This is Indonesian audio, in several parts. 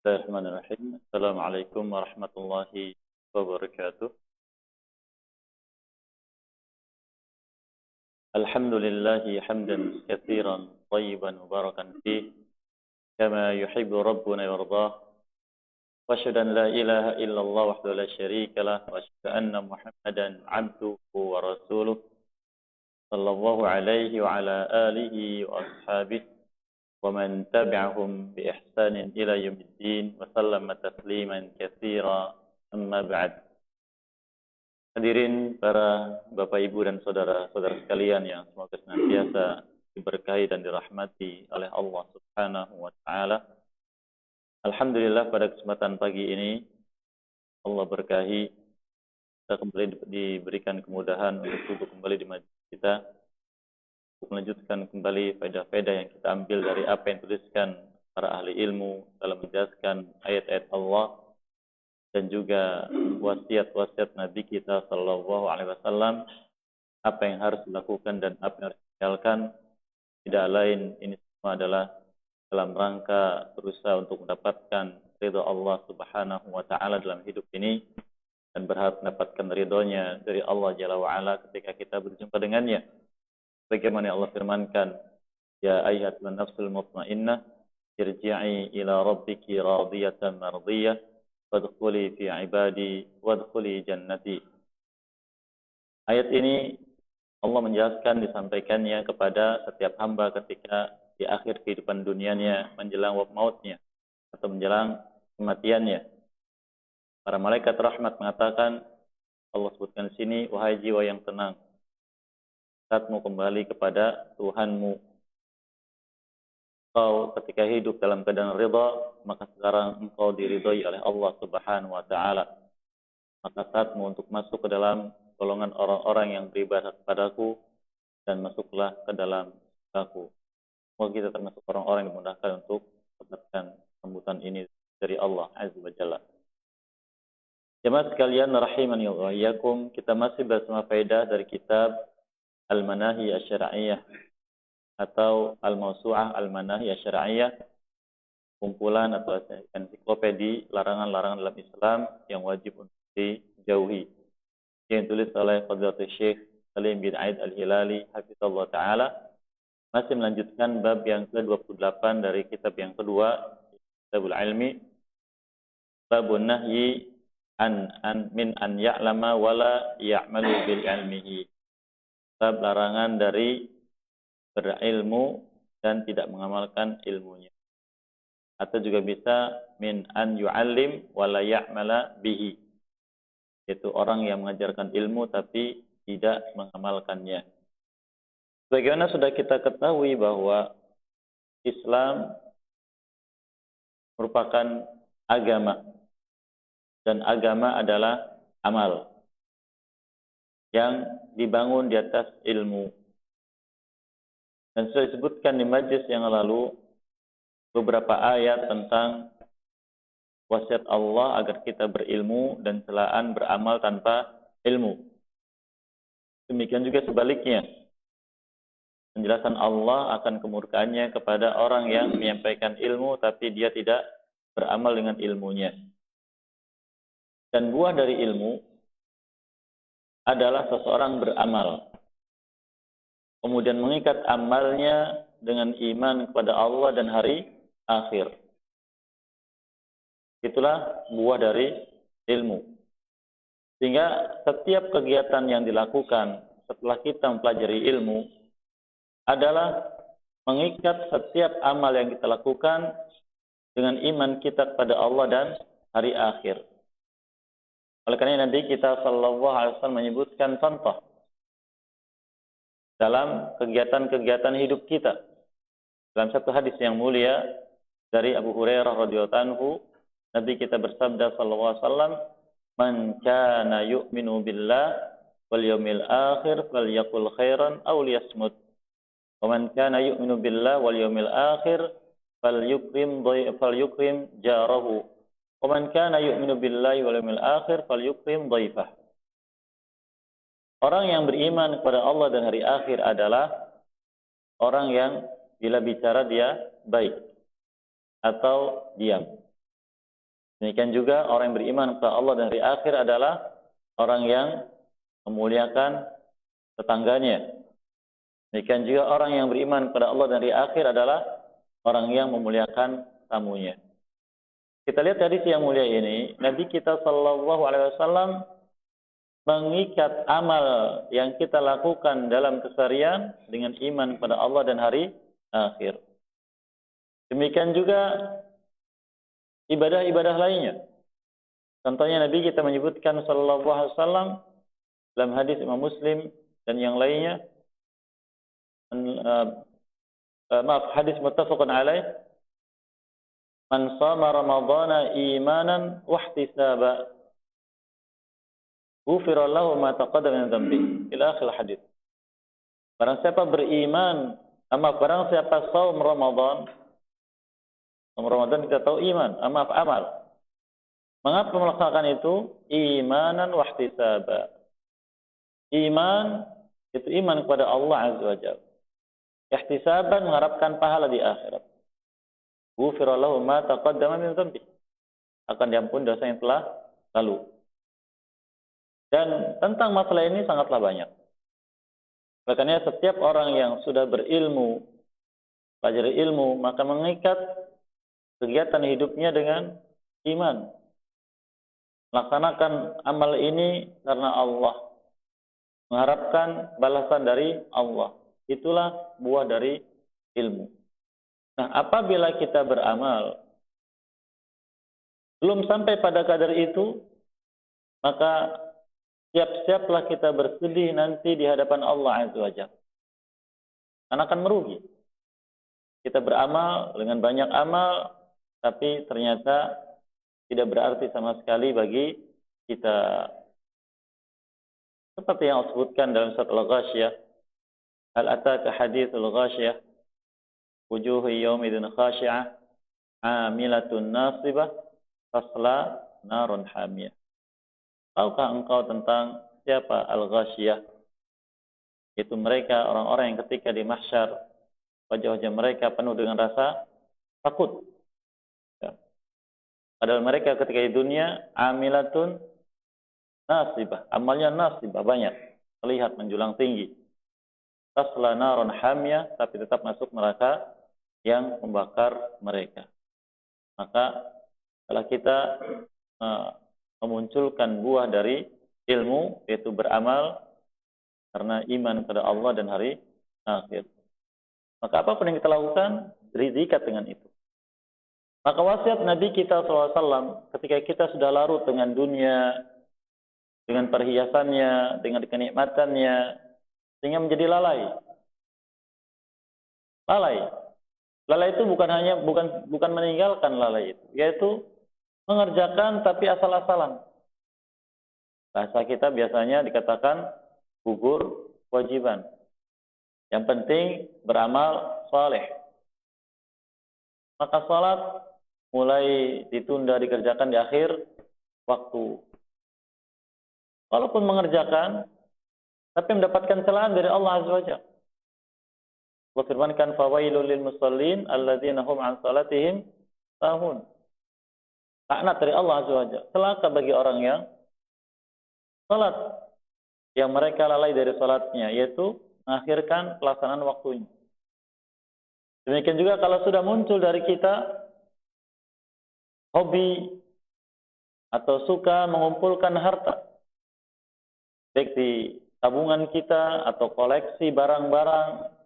Bismillahirrahmanirrahim. Assalamualaikum warahmatullahi wabarakatuh. Alhamdulillahi hamdan katsiran thayyiban mubarakan fih kama yuhibbu rabbuna yardah. Wa asyhadu an la ilaha illallah wahdahu la syarika lah wa asyhadu anna Muhammadan 'abduhu wa rasuluh sallallahu alaihi wa ala alihi wa ashabihi wa man tabi'ahum bi ihsanin ila yaumiddin wa sallama tasliman katsira amma ba'd. Hadirin para Bapak Ibu dan saudara-saudara sekalian yang semoga senantiasa diberkahi dan dirahmati oleh Allah Subhanahu wa taala. Alhamdulillah pada kesempatan pagi ini Allah berkahi kita kembali diberikan kemudahan untuk duduk kembali di majelis kita untuk melanjutkan kembali faedah-faedah yang kita ambil dari apa yang dituliskan para ahli ilmu dalam menjelaskan ayat-ayat Allah dan juga wasiat-wasiat Nabi kita sallallahu alaihi wasallam, apa yang harus dilakukan dan apa yang harus ditinggalkan. Tidak lain, ini semua adalah dalam rangka berusaha untuk mendapatkan ridha Allah Subhanahu wa taala dalam hidup ini dan berharap mendapatkan ridhonya dari Allah Jalla wa ala ketika kita berjumpa dengannya. Bagaimana Allah firmankan, ya ayyatuhan nafsul mutmainnah irji'i ila rabbiki radiyatan mardiyah wadkhuli fi ibadi wadkhuli jannati. Ayat ini Allah menjelaskan, disampaikannya kepada setiap hamba ketika di akhir kehidupan dunianya menjelang mautnya atau menjelang kematiannya. Para malaikat rahmat mengatakan, Allah sebutkan di sini, wahai jiwa yang tenang, saatmu kembali kepada Tuhanmu. Kau ketika hidup dalam keadaan ridha, maka sekarang engkau diridhoi oleh Allah Subhanahu wa taala. Maka saatmu untuk masuk ke dalam golongan orang-orang yang beribadah kepadaku dan masuklah ke dalam surgaku. Semoga kita termasuk orang-orang yang dimudahkan untuk mendapatkan sambutan ini dari Allah Azza wa Jalla. Jemaah sekalian rahimani wa iyyakum, kita masih bersama faedah dari kitab Al-Manahi Asy-Syar'iyyah atau Al-Mawsu'ah Al-Manahi Asy-Syar'iyyah, kumpulan atau ensiklopedi larangan-larangan dalam Islam yang wajib untuk dijauhi, yang ditulis oleh Fadilatul Syekh Salim bin Aid Al-Hilali hafizallahu taala. Masih melanjutkan bab yang ke-28 dari kitab yang kedua, Kitabul Ilmi, babun nahyi min an ya'lama wala ya'malu bil ilmihi. Bab larangan dari berilmu dan tidak mengamalkan ilmunya. Atau juga bisa min an yu'allim wa la ya'mala bihi. Yaitu orang yang mengajarkan ilmu tapi tidak mengamalkannya. Bagaimana sudah kita ketahui bahwa Islam merupakan agama. Dan agama adalah amal yang dibangun di atas ilmu. Dan sudah disebutkan di majlis yang lalu beberapa ayat tentang wasiat Allah agar kita berilmu dan celaan beramal tanpa ilmu. Demikian juga sebaliknya, penjelasan Allah akan kemurkaannya kepada orang yang menyampaikan ilmu tapi dia tidak beramal dengan ilmunya. Dan buah dari ilmu adalah seseorang beramal, kemudian mengikat amalnya dengan iman kepada Allah dan hari akhir. Itulah buah dari ilmu. Sehingga setiap kegiatan yang dilakukan setelah kita mempelajari ilmu adalah mengikat setiap amal yang kita lakukan dengan iman kita kepada Allah dan hari akhir. Oleh karena Nabi kita sallallahu alaihi wasallam menyebutkan contoh dalam kegiatan-kegiatan hidup kita. Dalam satu hadis yang mulia dari Abu Hurairah radhiyallahu anhu, Nabi kita bersabda sallallahu alaihi wasallam, "Man kana yu'minu billah wal yawmil akhir falyaqul khairan aw liyasmut. Wa man kana yu'minu billah wal yawmil akhir falyukrim jarahu. Wa man kana yu'minu billahi wal yawmil akhir falyukrim dhaifah." Orang yang beriman kepada Allah dan hari akhir adalah orang yang bila bicara dia baik atau diam. Demikian juga orang yang beriman kepada Allah dan hari akhir adalah orang yang memuliakan tetangganya. Demikian juga orang yang beriman kepada Allah dan hari akhir adalah orang yang memuliakan tamunya. Kita lihat hadis yang mulia ini, Nabi kita sallallahu alaihi wasallam mengikat amal yang kita lakukan dalam keseharian dengan iman kepada Allah dan hari akhir. Demikian juga ibadah-ibadah lainnya. Contohnya Nabi kita menyebutkan sallallahu alaihi wasallam dalam hadis Imam Muslim dan yang lainnya, hadis muttafaqun alaih, man shama ramadhana imanan wa ihtisaba ghufira lahu ma taqaddama min dhanbihi ila akhir hadis. Barang siapa beriman, barang siapa saum Ramadan kita tahu iman, amal. Mengapa melaksanakan itu? Imanan wa ihtisaba. Iman itu iman kepada Allah Azza wa Jalla. Ihtisaban mengharapkan pahala di akhirat. Ghufira lahu ma taqaddama min dhanbi. Akan diampuni dosa yang telah lalu. Dan tentang masalah ini sangatlah banyak. Makanya setiap orang yang sudah berilmu, pelajari ilmu, maka mengikat kegiatan hidupnya dengan iman. Laksanakan amal ini karena Allah. Mengharapkan balasan dari Allah. Itulah buah dari ilmu. Nah, apabila kita beramal belum sampai pada kadar itu, maka siap-siaplah kita bersedih nanti di hadapan Allah Azza wa Jalla. Karena akan merugi. Kita beramal dengan banyak amal, tapi ternyata tidak berarti sama sekali bagi kita. Seperti yang Allah sebutkan dalam surat Al-Ghasyiyah, hal ataka hadithul ghasyiyah wujuhu yawmidin khashi'ah amilatun nasibah tasla narun hamiyah. Tahukah engkau tentang siapa Al-Ghasyiyah? Itu mereka orang-orang yang ketika di mahsyar wajah-wajah mereka penuh dengan rasa takut. Ya. Padahal mereka ketika di dunia amilatun nasibah, amalnya nasibah banyak, terlihat menjulang tinggi. Tasla narun hamiyah, tapi tetap masuk neraka yang membakar mereka. Maka setelah kita memunculkan buah dari ilmu, yaitu beramal karena iman kepada Allah dan hari akhir, maka apapun yang kita lakukan diikat dengan itu. Maka wasiat Nabi kita SAW ketika kita sudah larut dengan dunia, dengan perhiasannya, dengan kenikmatannya, sehingga menjadi lalai. Lalai itu bukan meninggalkan lalai itu, yaitu mengerjakan tapi asal-asalan. Bahasa kita biasanya dikatakan gugur kewajiban. Yang penting beramal saleh. Maka salat mulai ditunda dikerjakan di akhir waktu. Walaupun mengerjakan, tapi mendapatkan celaan dari Allah Azza wa Jalla. Allah firmankan, fawailul lil musallin alladzina hum an salatihim sahun. Laknat dari Allah Azza wa Jalla. Celaka bagi orang yang salat, yang mereka lalai dari salatnya, yaitu mengakhirkan pelaksanaan waktunya. Demikian juga kalau sudah muncul dari kita hobi atau suka mengumpulkan harta, baik di tabungan kita atau koleksi barang-barang,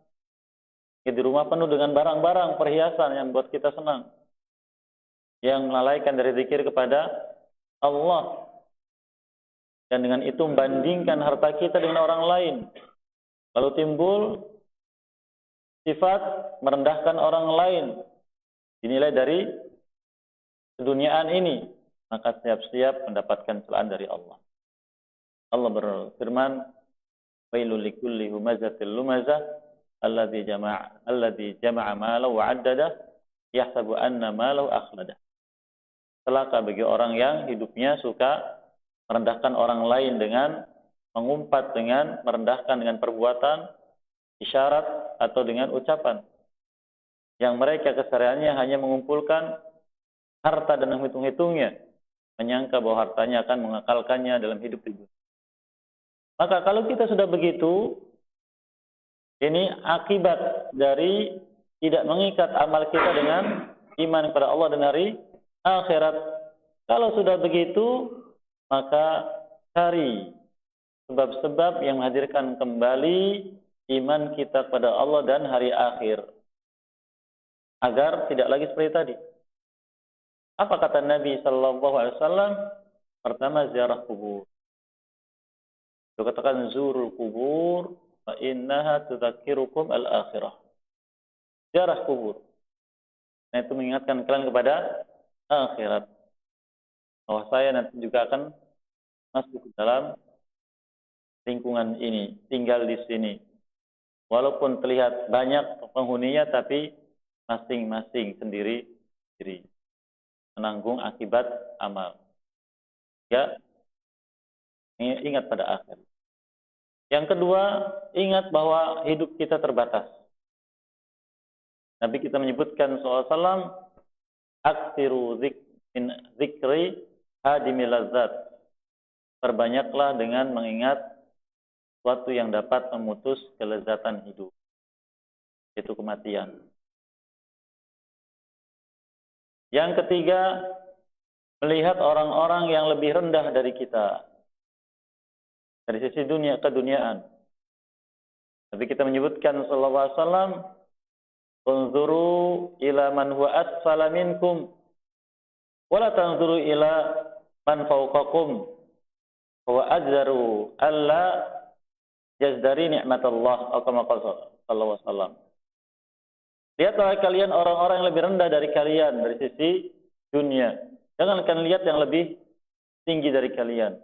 di rumah penuh dengan barang-barang perhiasan yang membuat kita senang, yang melalaikan dari zikir kepada Allah, dan dengan itu membandingkan harta kita dengan orang lain, lalu timbul sifat merendahkan orang lain dinilai dari keduniaan ini, maka siap-siap mendapatkan celaan dari Allah. Allah berfirman, wailul likulli humazatil lumazah alladzi jama'a malahu wa 'addadah yahsabu anna malahu akhladah. Celaka bagi orang yang hidupnya suka merendahkan orang lain dengan mengumpat, dengan merendahkan dengan perbuatan, isyarat atau dengan ucapan, yang mereka kesehariannya hanya mengumpulkan harta dan menghitung-hitungnya, menyangka bahwa hartanya akan mengekalkannya dalam hidup di dunia. Maka kalau kita sudah begitu, ini akibat dari tidak mengikat amal kita dengan iman kepada Allah dan hari akhirat. Kalau sudah begitu, maka cari sebab-sebab yang menghadirkan kembali iman kita kepada Allah dan hari akhir, agar tidak lagi seperti tadi. Apa kata Nabi sallallahu alaihi wasallam? Pertama, ziarah kubur. Dia katakan zurul kubur fa innaha tudzakirukum al-akhirah. Ziarah kubur. Nah, itu mengingatkan kalian kepada akhirat. Bahwa saya nanti juga akan masuk ke dalam lingkungan ini, tinggal di sini. Walaupun terlihat banyak penghuninya, tapi masing-masing sendiri-sendiri menanggung akibat amal. Ya, ingat pada akhir. Yang kedua, ingat bahwa hidup kita terbatas. Nabi kita menyebutkan SAW, aksiru min zikri hadimil lazzat. Perbanyaklah dengan mengingat sesuatu yang dapat memutus kelezatan hidup, yaitu kematian. Yang ketiga, melihat orang-orang yang lebih rendah dari kita dari sisi dunia keduniaan. Tapi kita menyebutkan sallallahu alaihi wasallam, "Unzuru ila man huwa asfala minkum wa la tanzuru ila man fawqakum wa ajdaru alla yazdari nikmatallah." Atau kama qala sallallahu alaihi wasallam. Lihatlah kalian orang-orang yang lebih rendah dari kalian dari sisi dunia. Jangan kalian lihat yang lebih tinggi dari kalian.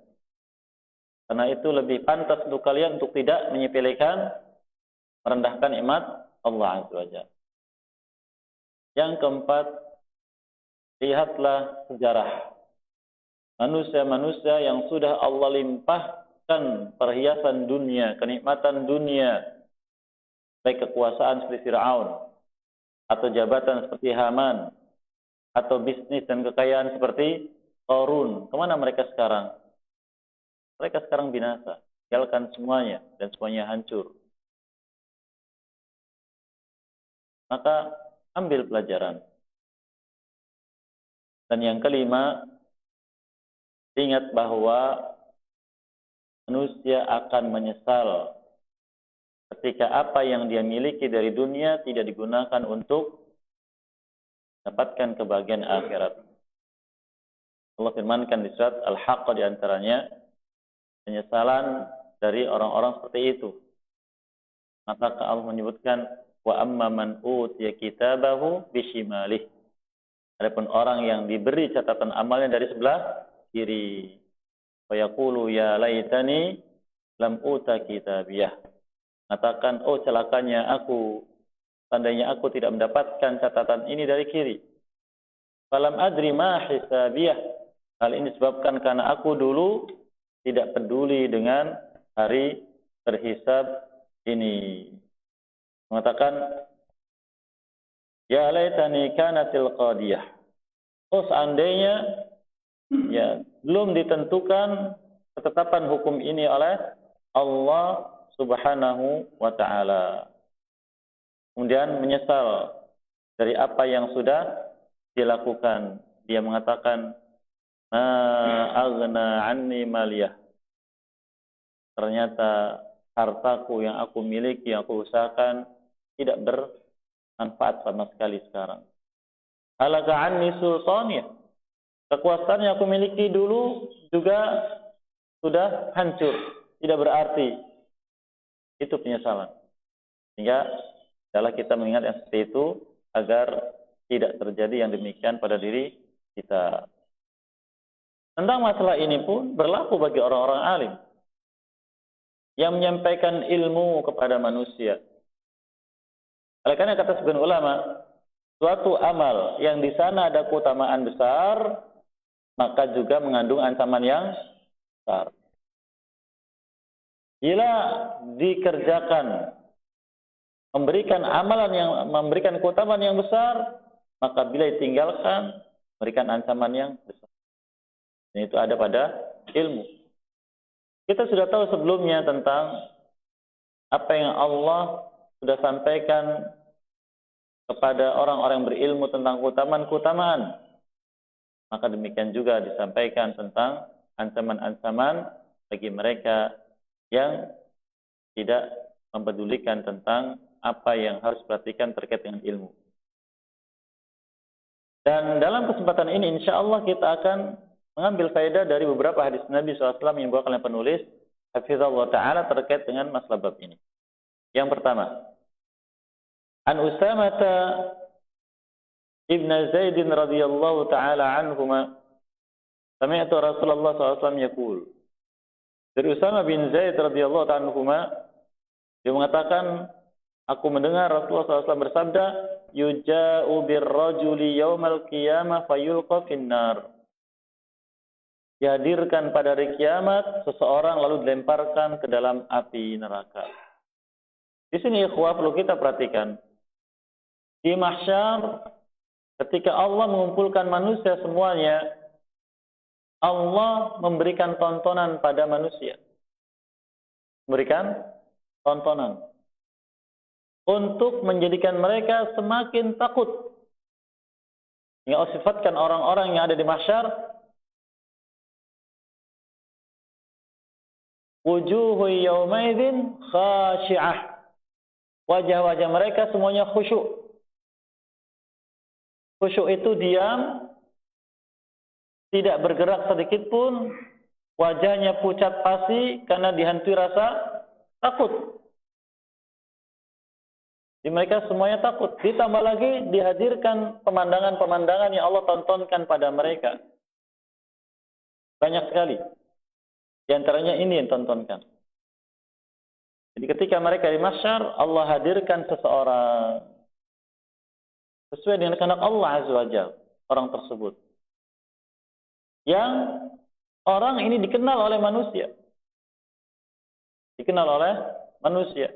Karena itu lebih pantas untuk kalian untuk tidak menyepelekan, merendahkan nikmat Allah Azza wa Jalla. Yang keempat, lihatlah sejarah manusia-manusia yang sudah Allah limpahkan perhiasan dunia, kenikmatan dunia, baik kekuasaan seperti Fir'aun, atau jabatan seperti Haman, atau bisnis dan kekayaan seperti Qarun. Kemana mereka sekarang? Mereka sekarang binasa, tinggalkan semuanya dan semuanya hancur. Maka ambil pelajaran. Dan yang kelima, ingat bahwa manusia akan menyesal ketika apa yang dia miliki dari dunia tidak digunakan untuk dapatkan kebahagiaan akhirat. Allah firmankan di surat Al-Haqq di antaranya, penyesalan dari orang-orang seperti itu. Maka Allah menyebutkan, wa amma man utiya kitabahu bishimalih. Adapun orang yang diberi catatan amalnya dari sebelah kiri, wa yaqulu ya laitani lam uta kitabiyah. Katakan, oh celakanya aku, tandanya aku tidak mendapatkan catatan ini dari kiri. Falam adri ma hisabiyah. Hal ini disebabkan karena aku dulu tidak peduli dengan hari terhisab ini. Mengatakan, ya laitani kanatil qadiyah. Oh seandainya ya belum ditentukan ketetapan hukum ini oleh Allah Subhanahu wa ta'ala. Kemudian menyesal dari apa yang sudah dilakukan. Dia mengatakan, aghna anni maliyah. Ternyata hartaku yang aku miliki, yang aku usahakan tidak bermanfaat sama sekali sekarang. Halaka anni sultaniyah. Kekuasaan yang aku miliki dulu juga sudah hancur, tidak berarti. Itu penyesalan. Sehingga adalah kita mengingat yang seperti itu agar tidak terjadi yang demikian pada diri kita. Tentang masalah ini pun berlaku bagi orang-orang alim yang menyampaikan ilmu kepada manusia. Oleh karena kata sebagian ulama, suatu amal yang di sana ada keutamaan besar, maka juga mengandung ancaman yang besar. Bila dikerjakan, memberikan amalan yang memberikan keutamaan yang besar, maka bila ditinggalkan, memberikan ancaman yang besar. Dan itu ada pada ilmu. Kita sudah tahu sebelumnya tentang apa yang Allah sudah sampaikan kepada orang-orang berilmu tentang keutamaan-keutamaan. Maka demikian juga disampaikan tentang ancaman-ancaman bagi mereka yang tidak mempedulikan tentang apa yang harus diperhatikan terkait dengan ilmu. Dan dalam kesempatan ini insya Allah kita akan mengambil faedah dari beberapa hadis Nabi SAW yang dibawakan oleh penulis Hafizahullah Ta'ala terkait dengan masalah bab ini. Yang pertama, An Usamata ibn Zaid radhiyallahu ta'ala anhuma sami'tu Rasulullah SAW yaqul. Dari Usama bin Zaid radhiyallahu ta'ala anhuma, dia mengatakan, aku mendengar Rasulullah SAW bersabda, yuja'u birrajuli yaumal qiyamah fayulqa finnar. Dihadirkan pada hari kiamat seseorang lalu dilemparkan ke dalam api neraka. Di sini ikhwah perlu kita perhatikan. Di mahsyar ketika Allah mengumpulkan manusia semuanya, Allah memberikan tontonan pada manusia. Memberikan tontonan untuk menjadikan mereka semakin takut. Yang Allah sifatkan orang-orang yang ada di mahsyar, wujuhu yaumaidin khashi'ah. Wajah-wajah mereka semuanya khusyuk. Khusyuk itu diam, tidak bergerak sedikit pun, wajahnya pucat pasi karena dihantui rasa takut. Di mereka semuanya takut. Ditambah lagi dihadirkan pemandangan-pemandangan yang Allah tontonkan pada mereka. Banyak sekali. Di antaranya ini yang tontonkan. Jadi ketika mereka di mahsyar, Allah hadirkan seseorang sesuai dengan kehendak Allah Azza wa Jalla, orang tersebut. Yang orang ini dikenal oleh manusia. Dikenal oleh manusia.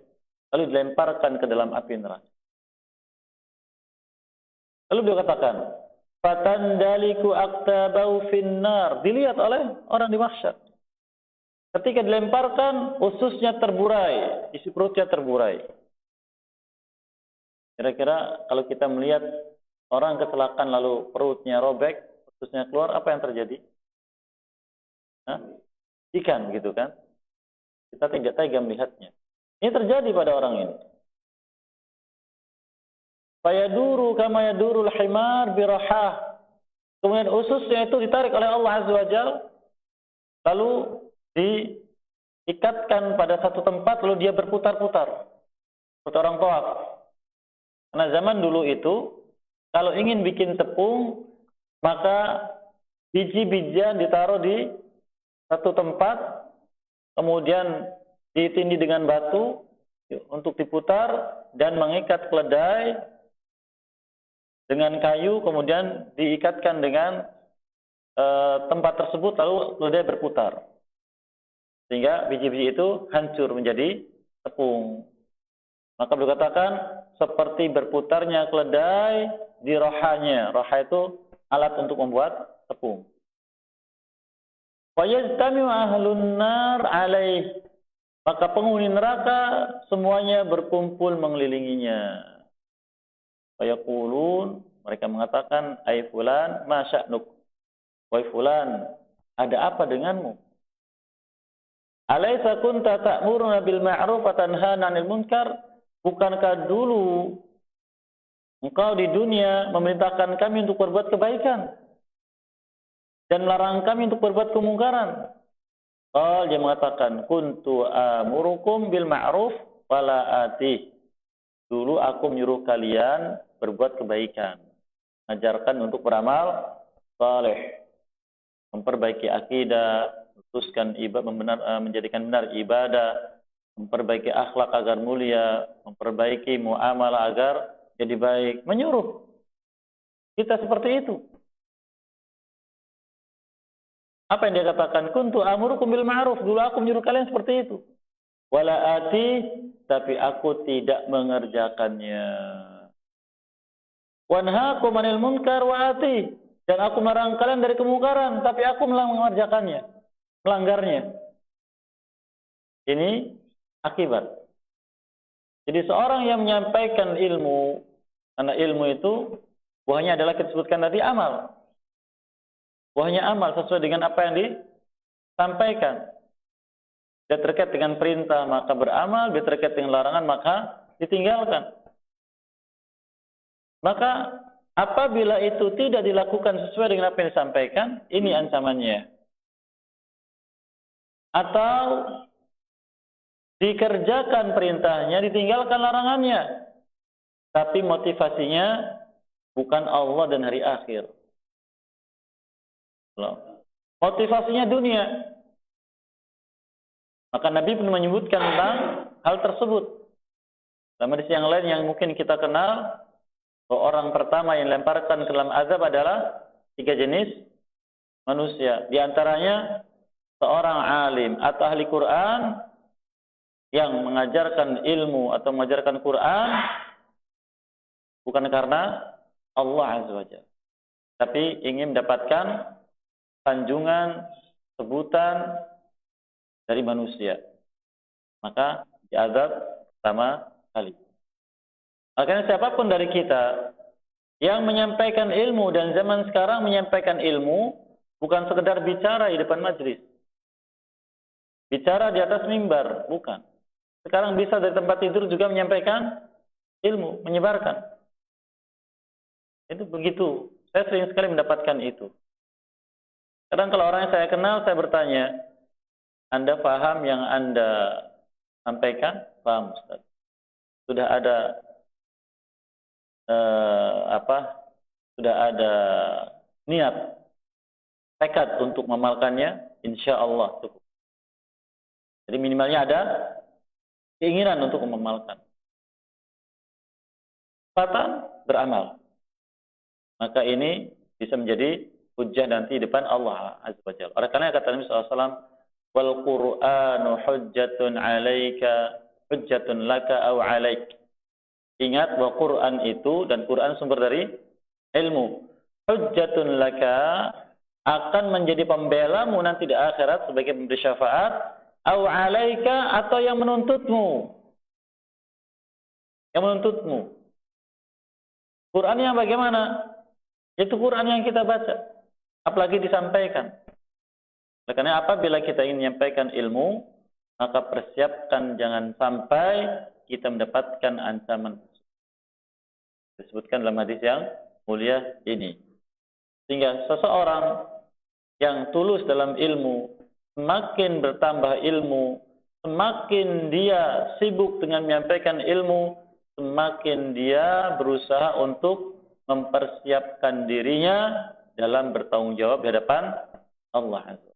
Lalu dilemparkan ke dalam api neraka. Lalu dia katakan, fatandaliku aktabau finnar. Dilihat oleh orang di mahsyar. Ketika dilemparkan, ususnya terburai, isi perutnya terburai. Kira-kira kalau kita melihat orang kecelakaan lalu perutnya robek, ususnya keluar, apa yang terjadi? Ikan gitu kan? Kita tidak tega melihatnya. Ini terjadi pada orang ini. Fayaduru kama yadurul himar birahah. Kemudian ususnya itu ditarik oleh Allah Azza wa Jalla, lalu diikatkan pada satu tempat, lalu dia berputar-putar. Seperti orang tawaf. Karena zaman dulu itu, kalau ingin bikin tepung, maka biji-bijian ditaruh di satu tempat, kemudian ditindih dengan batu untuk diputar dan mengikat keledai dengan kayu, kemudian diikatkan dengan tempat tersebut, lalu keledai berputar. Sehingga biji-biji itu hancur menjadi tepung. Maka beliau katakan seperti berputarnya keledai di rohanya. Roha itu alat untuk membuat tepung. Wa yajtami'u ahlun nar alaih. Maka penghuni neraka semuanya berkumpul mengelilinginya. Wa yaqulun, mereka mengatakan, ai fulan ma sya'nuk. Wahai fulan, ada apa denganmu? Alaisa kunta ta'muruna bil ma'ruf wa tanhana 'anil munkar? Bukankah dulu engkau di dunia memerintahkan kami untuk berbuat kebaikan dan melarang kami untuk berbuat kemungkaran? Dia mengatakan, kuntu amurukum bil ma'ruf wala atih. Dulu aku menyuruh kalian berbuat kebaikan, mengajarkan untuk beramal saleh, memperbaiki akidah, memutuskan ibadah, menjadikan benar ibadah, memperbaiki akhlak agar mulia, memperbaiki muamalah agar jadi baik, menyuruh kita seperti itu. Apa yang dia katakan? Kuntu amurukum bil ma'ruf. Dulu aku menyuruh kalian seperti itu. Wala ati, tapi aku tidak mengerjakannya. Wanhaakum 'anil munkar wa ati. Dan aku melarang kalian dari kemungkaran, tapi aku mengerjakannya, melanggarnya. Ini akibat. Jadi seorang yang menyampaikan ilmu, karena ilmu itu buahnya adalah kita sebutkan tadi amal. Buahnya amal sesuai dengan apa yang disampaikan. Dia terkait dengan perintah maka beramal, dia terkait dengan larangan maka ditinggalkan. Maka apabila itu tidak dilakukan sesuai dengan apa yang disampaikan, ini ancamannya. Atau dikerjakan perintahnya, ditinggalkan larangannya. Tapi motivasinya bukan Allah dan hari akhir. Motivasinya dunia. Maka Nabi pun menyebutkan tentang hal tersebut. Dalam hadis yang lain yang mungkin kita kenal, bahwa orang pertama yang lemparkan ke dalam azab adalah 3 jenis manusia. Di antaranya seorang alim atau ahli Quran yang mengajarkan ilmu atau mengajarkan Quran bukan karena Allah Azza wa Jalla, tapi ingin mendapatkan sanjungan, sebutan dari manusia. Maka diazab pertama kali. Makanya siapapun dari kita yang menyampaikan ilmu dan zaman sekarang menyampaikan ilmu bukan sekedar bicara di depan majelis. Bicara di atas mimbar, bukan. Sekarang bisa dari tempat tidur juga menyampaikan ilmu, menyebarkan. Itu begitu. Saya sering sekali mendapatkan itu. Kadang kalau orang yang saya kenal, saya bertanya, Anda paham yang Anda sampaikan? Paham, Ustaz. Sudah ada sudah ada niat, tekad untuk mengamalkannya, insya Allah cukup. Jadi minimalnya ada keinginan untuk mengamalkan. Kesempatan beramal. Maka ini bisa menjadi hujjah nanti di depan Allah Azza wa Jalla. Oleh karena kata Nabi SAW, wal Qur'anu hujjatun 'alaika, hujjatun laka aw 'alaik. Ingat bahwa Quran itu, dan Quran sumber dari ilmu. Hujjatun laka, akan menjadi pembelamu nanti di akhirat sebagai pemberi syafaat, au alaika, atau yang menuntutmu. Yang menuntutmu. Quran yang bagaimana? Itu Quran yang kita baca. Apalagi disampaikan. Karena apabila kita ingin menyampaikan ilmu, maka persiapkan jangan sampai kita mendapatkan ancaman. Disebutkan dalam hadis yang mulia ini. Sehingga seseorang yang tulus dalam ilmu, semakin bertambah ilmu, semakin dia sibuk dengan menyampaikan ilmu, semakin dia berusaha untuk mempersiapkan dirinya dalam bertanggung jawab di hadapan Allah Azza.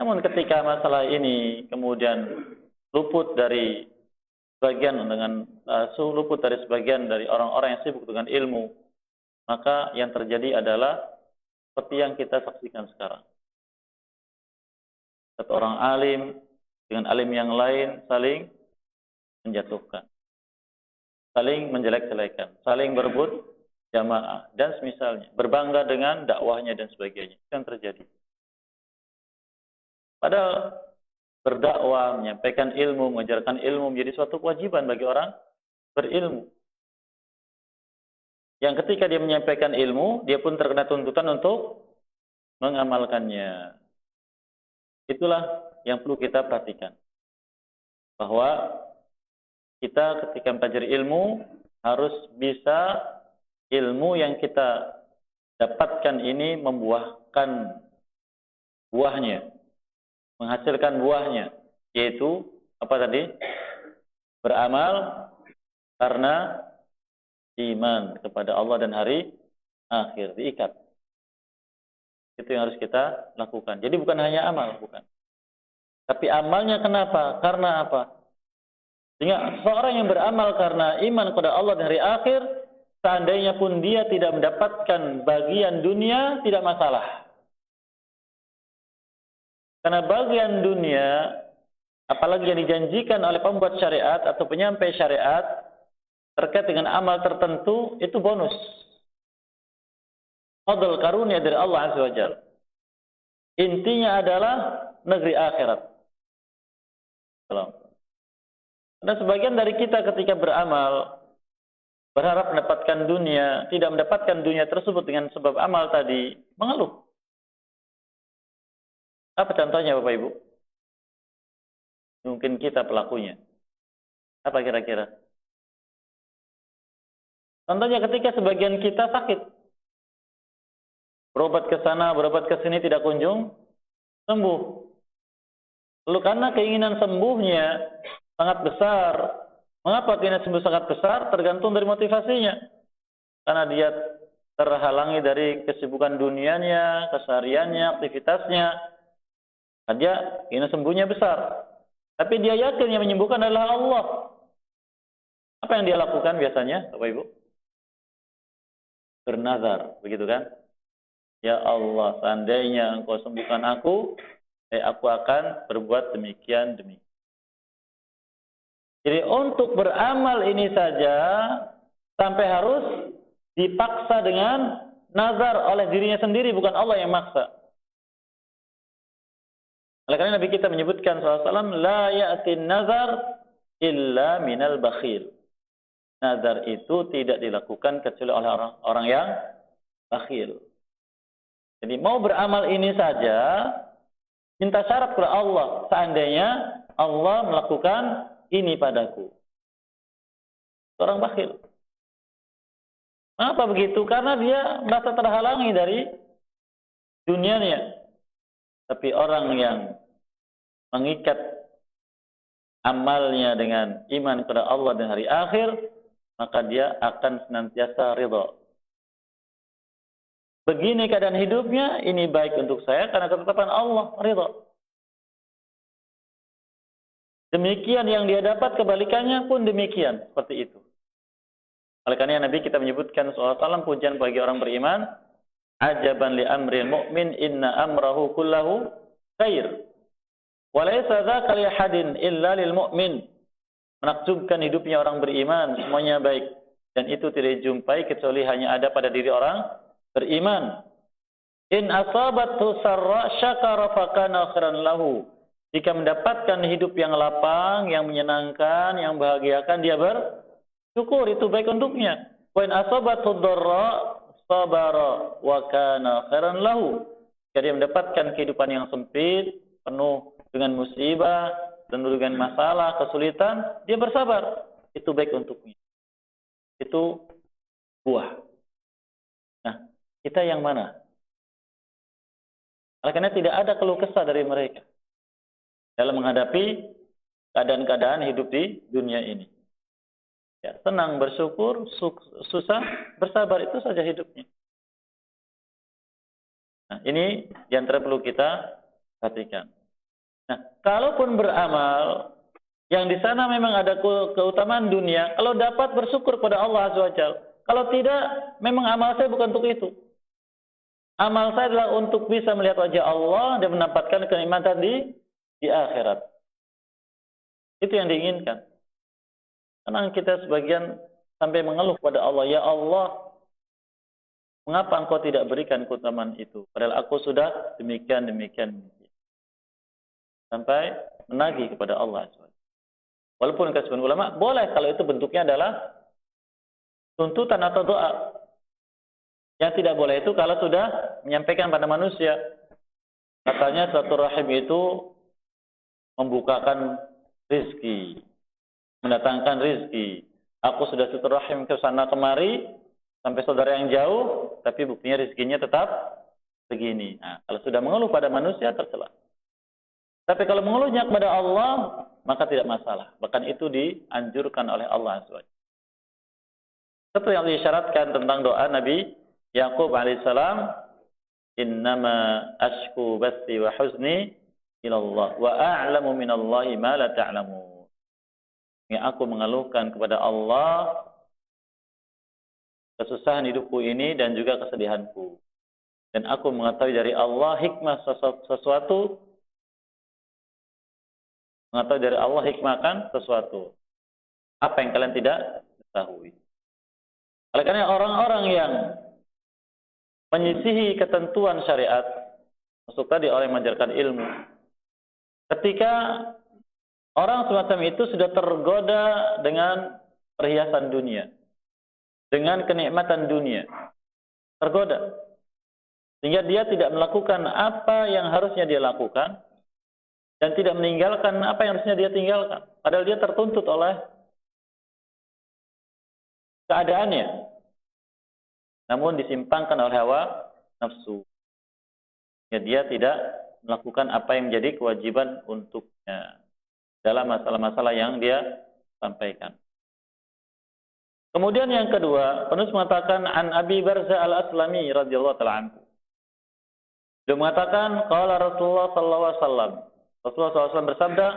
Namun ketika masalah ini kemudian luput dari sebagian dari orang-orang yang sibuk dengan ilmu, maka yang terjadi adalah seperti yang kita saksikan sekarang. Satu orang alim dengan alim yang lain saling menjatuhkan, saling menjelek-jelekan, saling berebut jamaah dan semisalnya, berbangga dengan dakwahnya dan sebagainya. Itu yang terjadi. Padahal berdakwah, menyampaikan ilmu, mengajarkan ilmu menjadi suatu kewajiban bagi orang berilmu. Yang ketika dia menyampaikan ilmu, dia pun terkena tuntutan untuk mengamalkannya. Itulah yang perlu kita perhatikan. Bahwa kita ketika mempelajari ilmu, harus bisa ilmu yang kita dapatkan ini membuahkan buahnya. Menghasilkan buahnya, yaitu apa tadi? Beramal karena iman kepada Allah dan hari akhir, diikat. Itu yang harus kita lakukan. Jadi bukan hanya amal, bukan. Tapi amalnya kenapa? Karena apa? Sehingga seorang yang beramal karena iman kepada Allah dan hari akhir, seandainya pun dia tidak mendapatkan bagian dunia, tidak masalah. Karena bagian dunia, apalagi yang dijanjikan oleh pembuat syariat atau penyampai syariat terkait dengan amal tertentu, itu bonus. fadl karunia dari Allah Azza wa Jalla. Intinya adalah negeri akhirat. Karena sebagian dari kita ketika beramal berharap mendapatkan dunia, tidak mendapatkan dunia tersebut dengan sebab amal tadi, mengeluh. Apa contohnya Bapak Ibu? Mungkin kita pelakunya. Apa kira-kira? Contohnya ketika sebagian kita sakit. Berobat ke sana, berobat ke sini tidak kunjung sembuh. Lalu karena keinginan sembuhnya sangat besar. Mengapa keinginan sembuh sangat besar? Tergantung dari motivasinya. Karena dia terhalangi dari kesibukan dunianya, kesehariannya, aktivitasnya. Dia keinginan sembuhnya besar. Tapi dia yakin yang menyembuhkan adalah Allah. Apa yang dia lakukan biasanya, Bapak Ibu? Bernazar, begitu kan? Ya Allah, seandainya Engkau sembuhkan aku akan berbuat demikian. Jadi untuk beramal ini saja sampai harus dipaksa dengan nazar oleh dirinya sendiri, bukan Allah yang maksa. Oleh karena Nabi kita menyebutkan SAW, la ya'tin nazar illa minal bakhil. Nazar itu tidak dilakukan kecuali oleh orang yang bakhil. Jadi mau beramal ini saja, minta syarat kepada Allah. Seandainya Allah melakukan ini padaku. Orang bakhil. Kenapa begitu? Karena dia merasa terhalangi dari dunianya. Tapi orang yang mengikat amalnya dengan iman kepada Allah dan hari akhir, maka dia akan senantiasa ridha. Begini keadaan hidupnya, ini baik untuk saya karena ketetapan Allah, ridha. Demikian yang dia dapat, kebalikannya pun demikian, seperti itu. Oleh karena Nabi kita menyebutkan SAW pujian bagi orang beriman, ajaban li amril mu'min inna amrahu kullahu khair. Wa laysa dzaka li hadin illa lil mu'min. Menakjubkan hidupnya orang beriman, semuanya baik, dan itu tidak dijumpai kecuali hanya ada pada diri orang beriman. In asabathu sarra syakara fakana khairan lahu. Jika mendapatkan hidup yang lapang, yang menyenangkan, yang bahagiakan, dia bersyukur, itu baik untuknya. Wa in asabathu dharra sabara wa kana khairan lahu. Jika dia mendapatkan kehidupan yang sempit, penuh dengan musibah, penuh dengan masalah, kesulitan, dia bersabar. Itu baik untuknya. Itu buah. Nah, kita yang mana? Karena tidak ada keluh kesah dari mereka dalam menghadapi keadaan-keadaan hidup di dunia ini. Ya, senang bersyukur, susah bersabar, itu saja hidupnya. Nah, ini yang perlu kita perhatikan. Nah, kalaupun beramal yang di sana memang ada keutamaan dunia, kalau dapat bersyukur pada Allah Azza wa Jalla. Kalau tidak, memang amal saya bukan untuk itu. Amal saya adalah untuk bisa melihat wajah Allah dan mendapatkan kenikmatan di akhirat. Itu yang diinginkan. Karena kita sebagian sampai mengeluh pada Allah, ya Allah, mengapa Engkau tidak berikan keutamaan itu? Padahal aku sudah demikian. Sampai menagih kepada Allah. Walaupun kata sebagian ulama, boleh kalau itu bentuknya adalah tuntutan atau doa. Yang tidak boleh itu kalau sudah menyampaikan pada manusia. Katanya silaturahim itu membukakan rizki, mendatangkan rizki. Aku sudah silaturahim ke sana kemari, sampai saudara yang jauh, tapi buktinya rizkinya tetap begini. Nah, kalau sudah mengeluh pada manusia, tercela. Tapi kalau mengeluhnya kepada Allah, maka tidak masalah. Bahkan itu dianjurkan oleh Allah SWT. Seperti yang disyaratkan tentang doa Nabi Yaqub alaihissalam, innama ashku bathi wa huzni ilallah wa a'lamu minallahi ma la ta'lamun. Yang aku mengeluhkan kepada Allah kesusahan hidupku ini dan juga kesedihanku. Dan aku mengetahui dari Allah hikmah sesuatu, mengetahui dari Allah hikmahkan sesuatu. Apa yang kalian tidak ketahui. Oleh karena orang-orang yang menyisihi ketentuan syariat, maksud tadi orang yang mengajarkan ilmu. Ketika orang semacam itu sudah tergoda dengan perhiasan dunia, dengan kenikmatan dunia, tergoda. Sehingga dia tidak melakukan apa yang harusnya dia lakukan, dan tidak meninggalkan apa yang harusnya dia tinggalkan. Padahal dia tertuntut oleh keadaannya. Namun disimpangkan oleh hawa nafsu. Ya, dia tidak melakukan apa yang menjadi kewajiban untuknya dalam masalah-masalah yang dia sampaikan. Kemudian yang kedua, penulis mengatakan an Abi Barzah Al-Aslami radhiyallahu ta'ala anhu. Dia mengatakan qala Rasulullah sallallahu alaihi wasallam. Rasulullah SAW bersabda,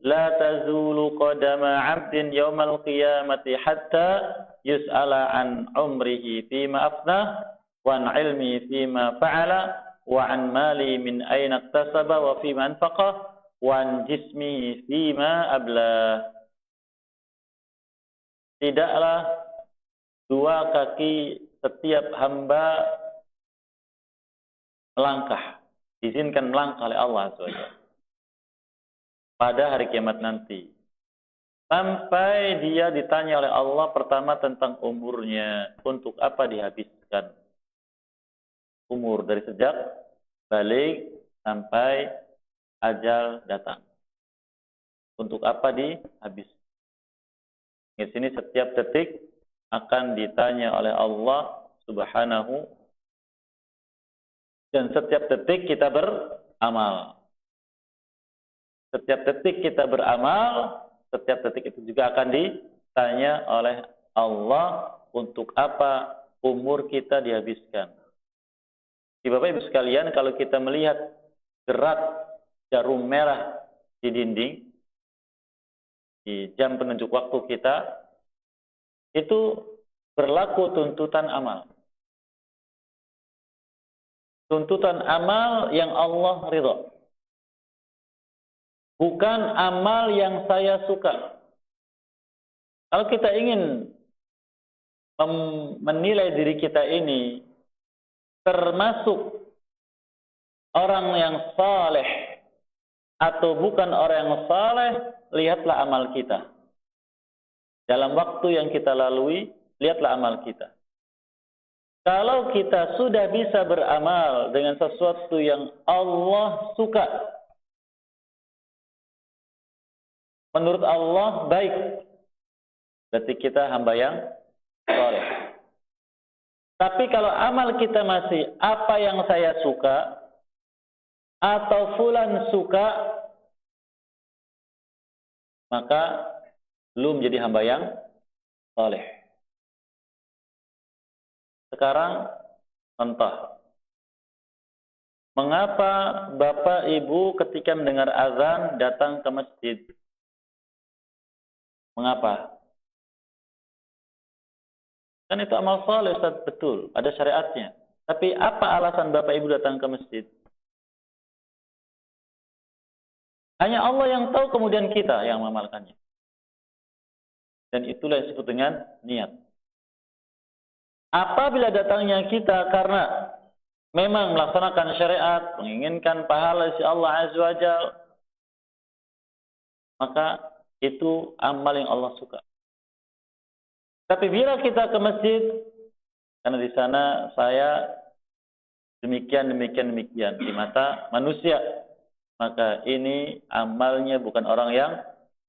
"La tazulu qadama 'abdin yaumal qiyamati hatta yus'ala an umrihi fima afnah wa an ilmi fima fa'ala wa an mali min aina iktasaba wa fima anfaqah wa an jismihi fima ablah." Tidaklah dua kaki setiap hamba melangkah, diizinkan melangkah oleh Allah SWT pada hari kiamat nanti, sampai dia ditanya oleh Allah pertama tentang umurnya, untuk apa dihabiskan umur dari sejak balik sampai ajal datang, untuk apa dihabiskan. Di sini setiap detik akan ditanya oleh Allah Subhanahu, dan setiap detik kita beramal. Setiap detik kita beramal, setiap detik itu juga akan ditanya oleh Allah untuk apa umur kita dihabiskan. Di Bapak Ibu sekalian, kalau kita melihat gerak jarum merah di dinding, di jam penunjuk waktu kita, itu berlaku tuntutan amal. Tuntutan amal yang Allah ridha. Bukan amal yang saya suka. Kalau kita ingin menilai diri kita ini termasuk orang yang saleh atau bukan orang yang saleh, lihatlah amal kita. Dalam waktu yang kita lalui, lihatlah amal kita. Kalau kita sudah bisa beramal dengan sesuatu yang Allah suka, menurut Allah baik, berarti kita hamba yang saleh. Tapi kalau amal kita masih apa yang saya suka, atau fulan suka, maka belum jadi hamba yang saleh. Sekarang contoh, mengapa Bapak Ibu ketika mendengar azan datang ke masjid? Mengapa? Kan itu amal saleh, Ustaz, betul, ada syariatnya. Tapi apa alasan Bapak Ibu datang ke masjid? Hanya Allah yang tahu, kemudian kita yang mengamalkannya. Dan itulah yang disebut dengan niat. Apabila datangnya kita karena memang melaksanakan syariat, menginginkan pahala si Allah Azza wa Jalla, maka itu amal yang Allah suka. Tapi bila kita ke masjid, karena di sana saya demikian di mata manusia, maka ini amalnya bukan orang yang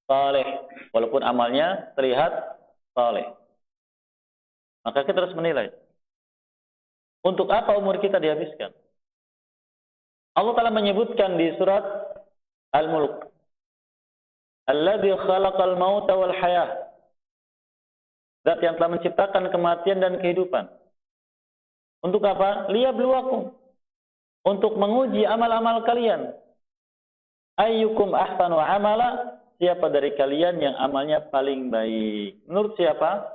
saleh, walaupun amalnya terlihat saleh. Maka kita harus menilai, untuk apa umur kita dihabiskan. Allah Ta'ala menyebutkan di surat Al-Mulk, Alladzi khalaqal mauta wal hayah, Zat yang telah menciptakan kematian dan kehidupan. Untuk apa? Liyabluwakum, untuk menguji amal-amal kalian. Ayyukum ahsanu amala, siapa dari kalian yang amalnya paling baik. Menurut siapa?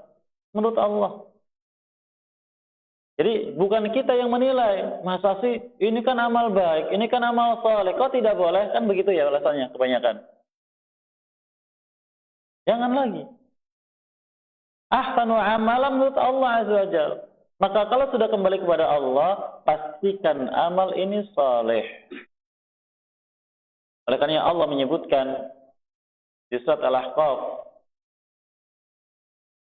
Menurut Allah. Jadi bukan kita yang menilai, masa sih ini kan amal baik, ini kan amal saleh, kok tidak boleh? Kan begitu ya alasannya kebanyakan. Jangan lagi. Ahsanu amalan menurut Allah Azza wa Jalla. Maka kalau sudah kembali kepada Allah, pastikan amal ini saleh. Oleh karena Allah menyebutkan di surat Al-Ahqaf,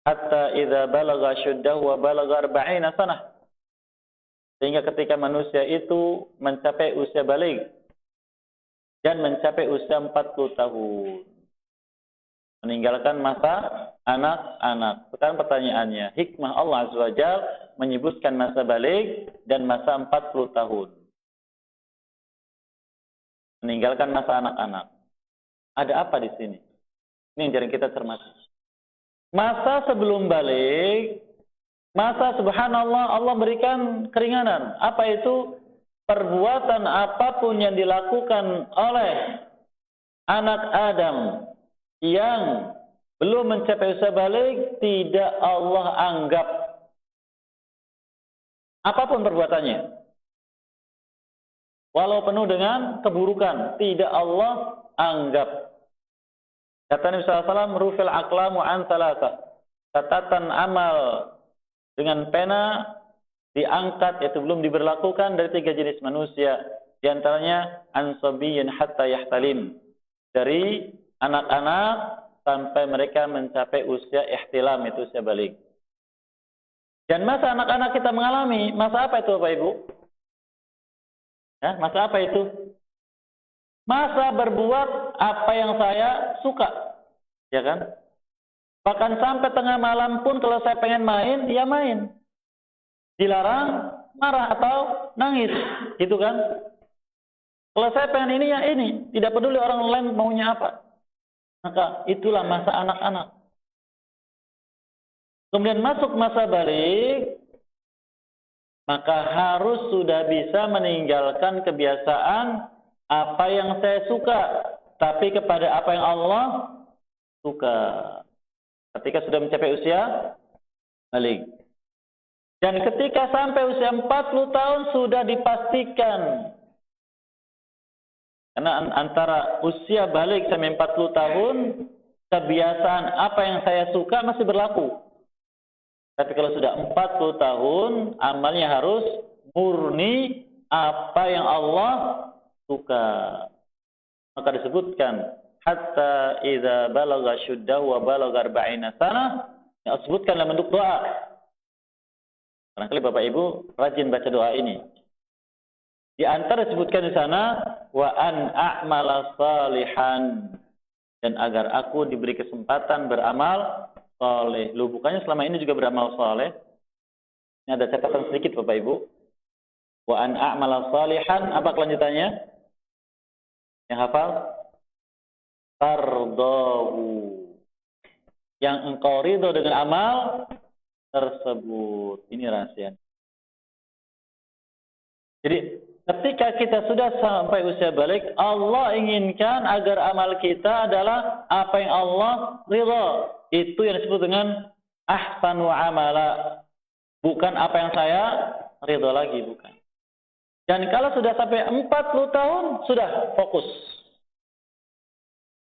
hatta idza balagha syuddahu wa balagha 40 sanah. Sehingga ketika manusia itu mencapai usia baligh dan mencapai usia 40 tahun. Meninggalkan masa anak-anak. Sekarang pertanyaannya, hikmah Allah Azza wa Jalla menyebutkan masa baligh dan masa 40 tahun. Meninggalkan masa anak-anak. Ada apa di sini? Ini yang jarang kita cermati. Masa sebelum baligh, masa subhanallah Allah berikan keringanan. Apa itu? Perbuatan apapun yang dilakukan oleh anak Adam yang belum mencapai usia baligh tidak Allah anggap. Apapun perbuatannya, walau penuh dengan keburukan, tidak Allah anggap. Kata Nabi SAW, rufil aqlamu an thalatha. Catatan amal dengan pena diangkat, yaitu belum diberlakukan dari 3 jenis manusia. Di antaranya ansabiyyin hatta yahtalim. Dari anak-anak sampai mereka mencapai usia ihtilam, itu usia baligh. Dan masa anak-anak kita mengalami, masa apa itu Bapak Ibu? Ya, masa apa itu? Masa berbuat apa yang saya suka. Ya kan? Bahkan sampai tengah malam pun kalau saya pengen main, ya main. Dilarang, marah atau nangis. Gitu kan? Kalau saya pengen ini, ya ini. Tidak peduli orang lain maunya apa. Maka itulah masa anak-anak. Kemudian masuk masa baligh, maka harus sudah bisa meninggalkan kebiasaan apa yang saya suka, tapi kepada apa yang Allah suka. Ketika sudah mencapai usia baligh. Dan ketika sampai usia 40 tahun sudah dipastikan. Karena antara usia baligh sampai 40 tahun, kebiasaan apa yang saya suka masih berlaku. Tapi kalau sudah 40 tahun, amalnya harus murni apa yang Allah suka. Maka disebutkan hatta idza balagha syuddahu wa balagha 40 sanah, disebutkan dalam bentuk doa. Barangkali Bapak Ibu rajin baca doa ini. Di antara disebutkan di sana wa an a'mala salihan, dan agar aku diberi kesempatan beramal saleh. Lu bukannya selama ini juga beramal saleh? Ini ada catatan sedikit Bapak Ibu. Wa an a'mala salihan, apa kelanjutannya? Yang hafal? Tardahu. Yang engkau ridho dengan amal tersebut. Ini rahasia. Jadi ketika kita sudah sampai usia baligh, Allah inginkan agar amal kita adalah apa yang Allah ridha. Itu yang disebut dengan ahsanu amala. Bukan apa yang saya ridha lagi, bukan. Dan kalau sudah sampai 40 tahun, sudah fokus.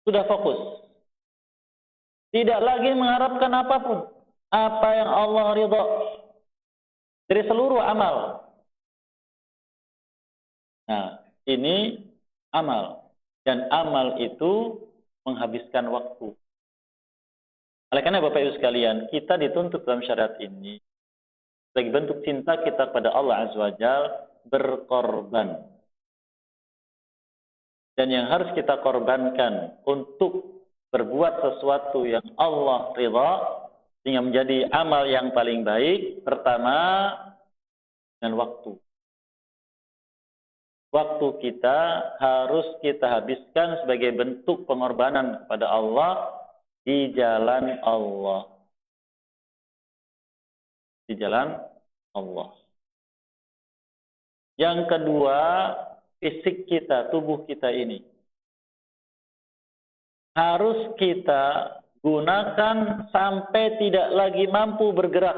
Sudah fokus. Tidak lagi mengharapkan apapun. Apa yang Allah ridha. Dari seluruh amal. Nah, ini amal. Dan amal itu menghabiskan waktu. Oleh karena Bapak Ibu sekalian, kita dituntut dalam syariat ini sebagai bentuk cinta kita kepada Allah Azza wa Jalla berkorban. Dan yang harus kita korbankan untuk berbuat sesuatu yang Allah ridha sehingga menjadi amal yang paling baik, pertama dengan waktu. Waktu kita harus kita habiskan sebagai bentuk pengorbanan kepada Allah di jalan Allah. Di jalan Allah. Yang kedua, fisik kita, tubuh kita ini harus kita gunakan sampai tidak lagi mampu bergerak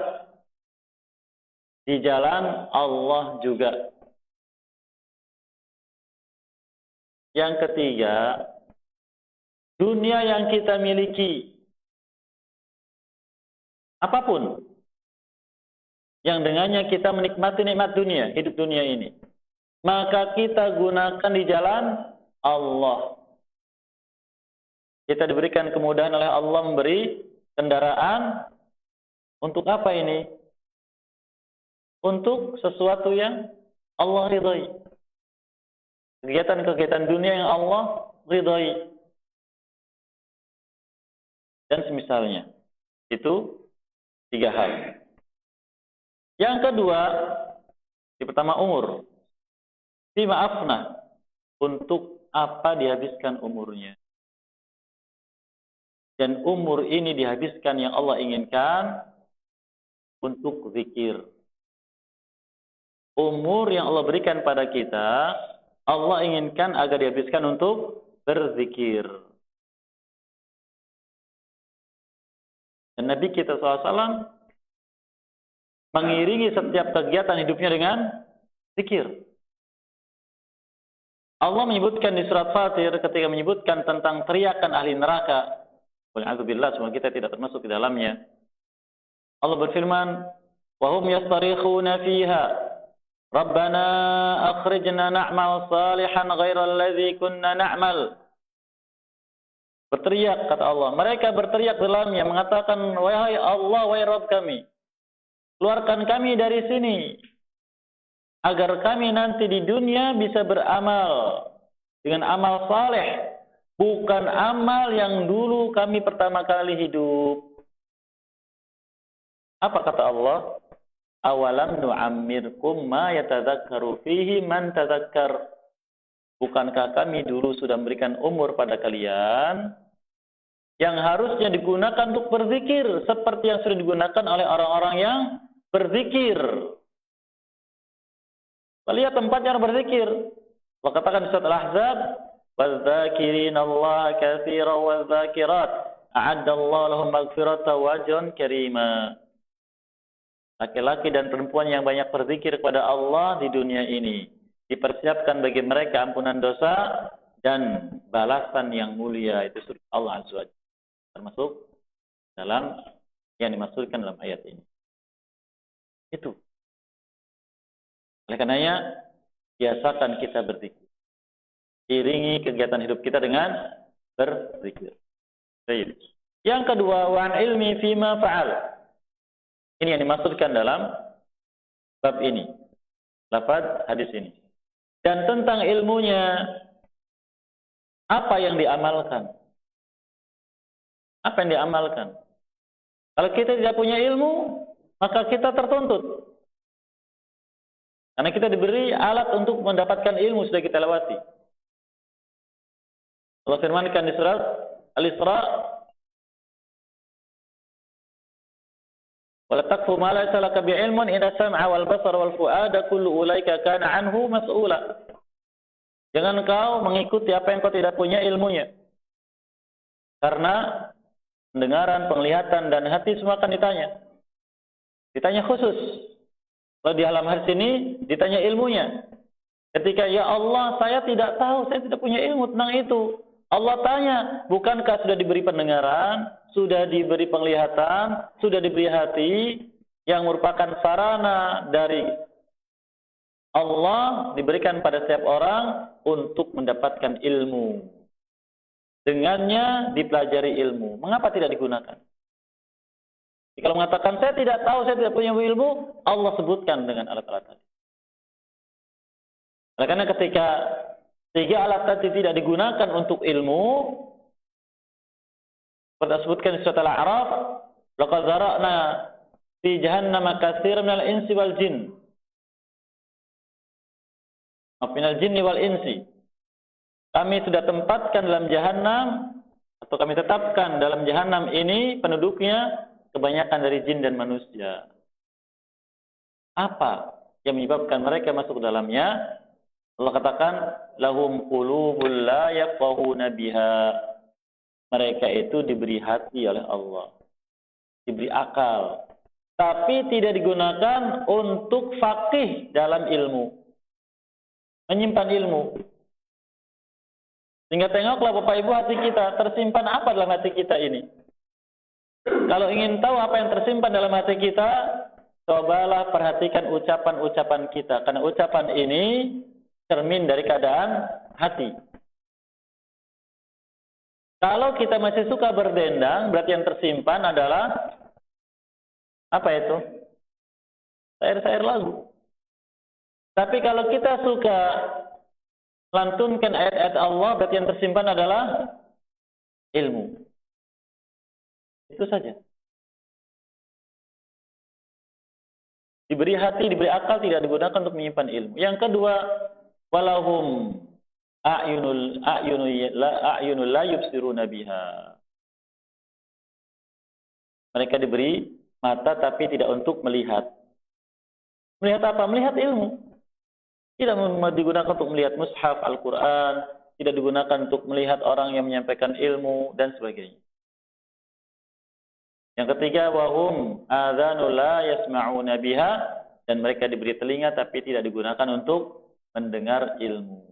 di jalan Allah juga. Yang ketiga, dunia yang kita miliki, apapun, yang dengannya kita menikmati nikmat dunia, hidup dunia ini. Maka kita gunakan di jalan Allah. Kita diberikan kemudahan oleh Allah memberi kendaraan. Untuk apa ini? Untuk sesuatu yang Allah ridhai. Kegiatan-kegiatan dunia yang Allah ridhai. Dan semisalnya. Itu 3 hal. Yang kedua, yang pertama umur. Maafna, untuk apa dihabiskan umurnya. Dan umur ini dihabiskan yang Allah inginkan untuk zikir. Umur yang Allah berikan pada kita, Allah inginkan agar dihabiskan untuk berzikir. Dan Nabi kita SAW mengiringi setiap kegiatan hidupnya dengan zikir. Allah menyebutkan di surat Fatir ketika menyebutkan tentang teriakan ahli neraka. Wal'adzubillah, semoga kita tidak termasuk di dalamnya. Allah berfirman, "Wa hum yastarikhuna fiha, Rabbana akhrijna na'mal salihan ghairal ladzi kunna na'mal." Berteriak, kata Allah. Mereka berteriak dalamnya, mengatakan, "Wahai Allah, wahai Rabb kami, keluarkan kami dari sini, agar kami nanti di dunia bisa beramal dengan amal saleh, bukan amal yang dulu kami pertama kali hidup." Apa kata Allah? Awalam nu'ammirkum ma yatadzakkaru fihi man tadzakkar. Bukankah kami dulu sudah memberikan umur pada kalian yang harusnya digunakan untuk berzikir seperti yang sudah digunakan oleh orang-orang yang berzikir. Lihat tempatnya orang berzikir. Allah katakan di surat Al-Ahzab, "Wadz-dzakirinallaha katsiran wadz-dzakirat, a'addallahu lahum maghfiratan wa ajran karima." Laki-laki dan perempuan yang banyak berzikir kepada Allah di dunia ini, dipersiapkan bagi mereka ampunan dosa dan balasan yang mulia. Itu surga Allah Azza wa Jalla. Termasuk dalam yang dimaksudkan dalam ayat ini. Itu. Oleh karenanya, biasakan kita berzikir. Iringi kegiatan hidup kita dengan berzikir. Baik. Yang kedua, wa'an ilmi fima fa'al. Ini yang dimaksudkan dalam bab ini. Lafaz hadis ini. Dan tentang ilmunya, apa yang diamalkan? Apa yang diamalkan? Kalau kita tidak punya ilmu, maka kita tertuntut. Karena kita diberi alat untuk mendapatkan ilmu sudah kita lewati. Allah firmankan di surat Al-Isra, "Wala taqfu ma laysa laka bi'ilmun inna sam'a wal basara wal fu'ada kullu ulaika kana 'anhu mas'ula." Jangan kau mengikuti apa yang kau tidak punya ilmunya. Karena pendengaran, penglihatan dan hati semua akan ditanya. Ditanya khusus. Kalau di alam hadis ini ditanya ilmunya. Ketika ya Allah, saya tidak tahu, saya tidak punya ilmu tentang itu. Allah tanya, bukankah sudah diberi pendengaran, sudah diberi penglihatan, sudah diberi hati yang merupakan sarana dari Allah diberikan pada setiap orang untuk mendapatkan ilmu. Dengannya dipelajari ilmu. Mengapa tidak digunakan? Kalau mengatakan saya tidak tahu, saya tidak punya ilmu, Allah sebutkan dengan alat-alat tadi. Karena ketika 3 alat tadi tidak digunakan untuk ilmu, seperti disebutkan di surat Al-A'raf, "Laqad zara'na fi jahannam katsiran minal insi wal jin." Minal jinni wal insi. Kami sudah tempatkan dalam jahanam, atau kami tetapkan dalam jahanam ini penduduknya kebanyakan dari jin dan manusia. Apa yang menyebabkan mereka masuk ke dalamnya? Allah katakan, "Lahum qulubul la yafqahuna biha." Mereka itu diberi hati oleh Allah, diberi akal, tapi tidak digunakan untuk faqih dalam ilmu, menyimpan ilmu. Sehingga tengoklah Bapak Ibu, hati kita tersimpan apa dalam hati kita ini. Kalau ingin tahu apa yang tersimpan dalam hati kita, cobalah perhatikan ucapan-ucapan kita, karena ucapan ini cermin dari keadaan hati. Kalau kita masih suka berdendang, berarti yang tersimpan adalah apa itu? Syair-syair lagu. Tapi kalau kita suka lantunkan ayat-ayat Allah, berarti yang tersimpan adalah ilmu. Itu saja. Diberi hati, diberi akal, tidak digunakan untuk menyimpan ilmu. Yang kedua, walahum a'yunul la yubsiruna biha. Mereka diberi mata tapi tidak untuk melihat. Melihat apa? Melihat ilmu. Tidak digunakan untuk melihat mushaf Al-Quran, tidak digunakan untuk melihat orang yang menyampaikan ilmu, dan sebagainya. Yang ketiga, wahum adzanul la yasma'una biha, dan mereka diberi telinga tapi tidak digunakan untuk mendengar ilmu.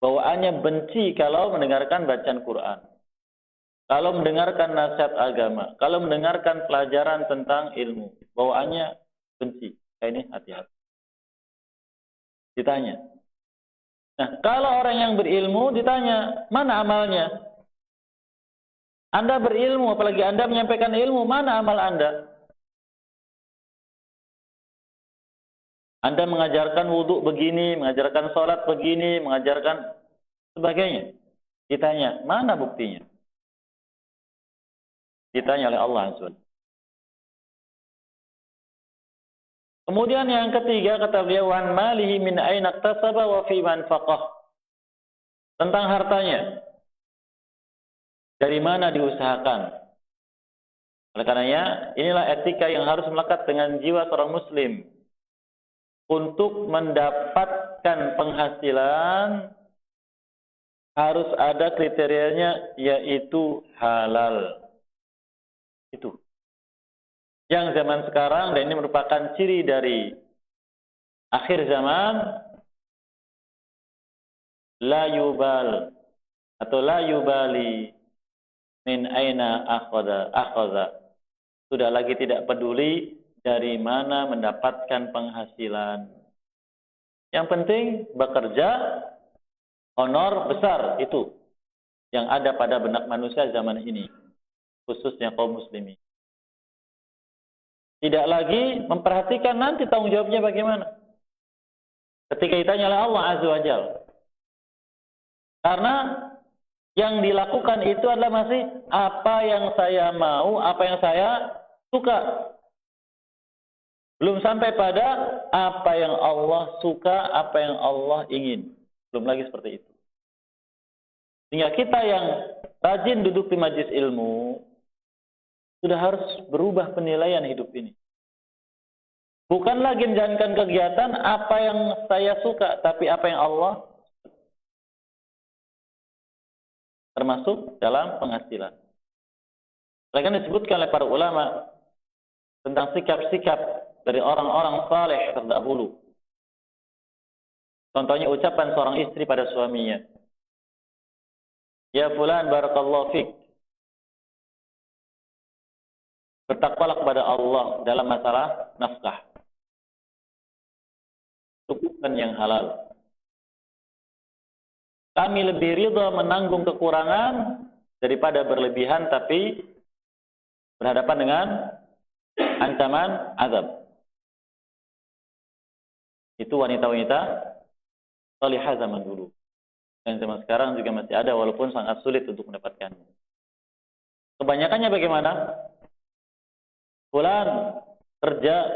Bawaannya benci kalau mendengarkan bacaan Quran, kalau mendengarkan nasihat agama, kalau mendengarkan pelajaran tentang ilmu, bawaannya benci. Ini hati-hati. Ditanya. Nah, kalau orang yang berilmu ditanya, mana amalnya? Anda berilmu, apalagi Anda menyampaikan ilmu, mana amal Anda? Anda mengajarkan wudhu begini, mengajarkan sholat begini, mengajarkan sebagainya. Ditanya, mana buktinya? Ditanya oleh Allah SWT. Kemudian yang ketiga, kata beliau, wan malihi min aina iktasaba wa fi man faqah. Tentang hartanya. Dari mana diusahakan? Oleh karenanya, inilah etika yang harus melekat dengan jiwa seorang muslim. Untuk mendapatkan penghasilan harus ada kriterianya, yaitu halal. Itu. Yang zaman sekarang, dan ini merupakan ciri dari akhir zaman, la yubal atau la yubali min aina akhadha. Sudah lagi tidak peduli dari mana mendapatkan penghasilan. Yang penting bekerja, honor besar, itu yang ada pada benak manusia zaman ini, khususnya kaum muslimin. Tidak lagi memperhatikan nanti tanggung jawabnya bagaimana ketika ditanya oleh Allah Azza wa Jalla. Karena yang dilakukan itu adalah masih apa yang saya mau, apa yang saya suka. Belum sampai pada apa yang Allah suka, apa yang Allah ingin. Belum lagi seperti itu. Sehingga kita yang rajin duduk di majelis ilmu, sudah harus berubah penilaian hidup ini. Bukan lagi menjalankan kegiatan apa yang saya suka, tapi apa yang Allah, termasuk dalam penghasilan. Karena disebutkan oleh para ulama tentang sikap-sikap dari orang-orang saleh terdahulu. Contohnya ucapan seorang istri pada suaminya. Ya fulan barakallahu fik. Bertakwalah kepada Allah dalam masalah nafkah. Cukupkan yang halal. Kami lebih ridha menanggung kekurangan daripada berlebihan tapi berhadapan dengan ancaman azab. Itu wanita-wanita salihah zaman dulu. Dan zaman sekarang juga masih ada walaupun sangat sulit untuk mendapatkannya. Kebanyakannya bagaimana? Fulan kerja.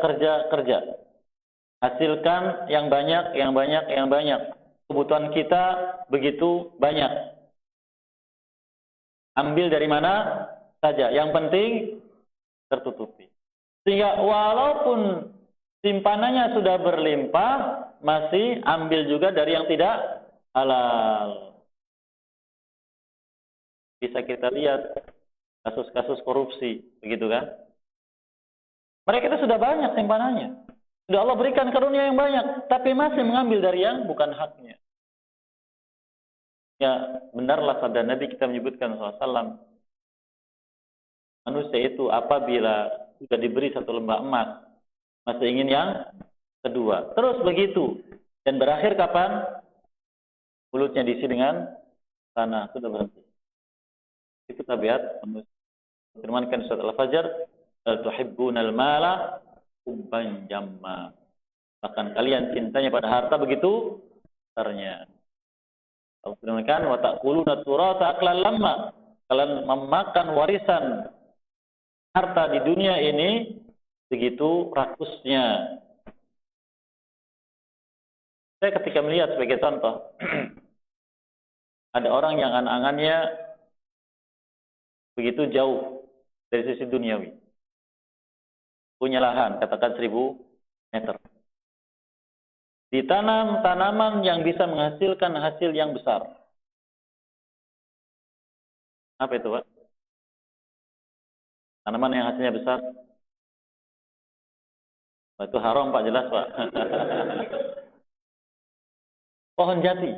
Hasilkan yang banyak. Kebutuhan kita begitu banyak. Ambil dari mana saja. Yang penting tertutupi. Sehingga walaupun simpanannya sudah berlimpah, masih ambil juga dari yang tidak halal. Bisa kita lihat kasus-kasus korupsi, begitu kan? Mereka itu sudah banyak simpanannya. Sudah Allah berikan karunia yang banyak, tapi masih mengambil dari yang bukan haknya. Ya, benarlah sabda Nabi kita menyebutkan SAW. Manusia itu apabila sudah diberi 1 lembah emas, masih ingin yang kedua. Terus begitu. Dan berakhir kapan? Mulutnya diisi dengan tanah, sudah berhenti. Itu tabiat manusia. Firmankan surat Al-Fajr, tuhibbunal mala hubban jamma. Bahkan kalian cintanya pada harta begitu besarnya. Allah firmankan, wa ta'kuluna turata aklan lamma. Kalian memakan warisan harta di dunia ini begitu rakusnya. Saya ketika melihat sebagai contoh, ada orang yang angan-angannya begitu jauh dari sisi duniawi. Punya lahan, katakan 1000 meter. Ditanam tanaman yang bisa menghasilkan hasil yang besar. Apa itu, Pak? Tanaman yang hasilnya besar. Itu haram, Pak, jelas, Pak. Pohon jati.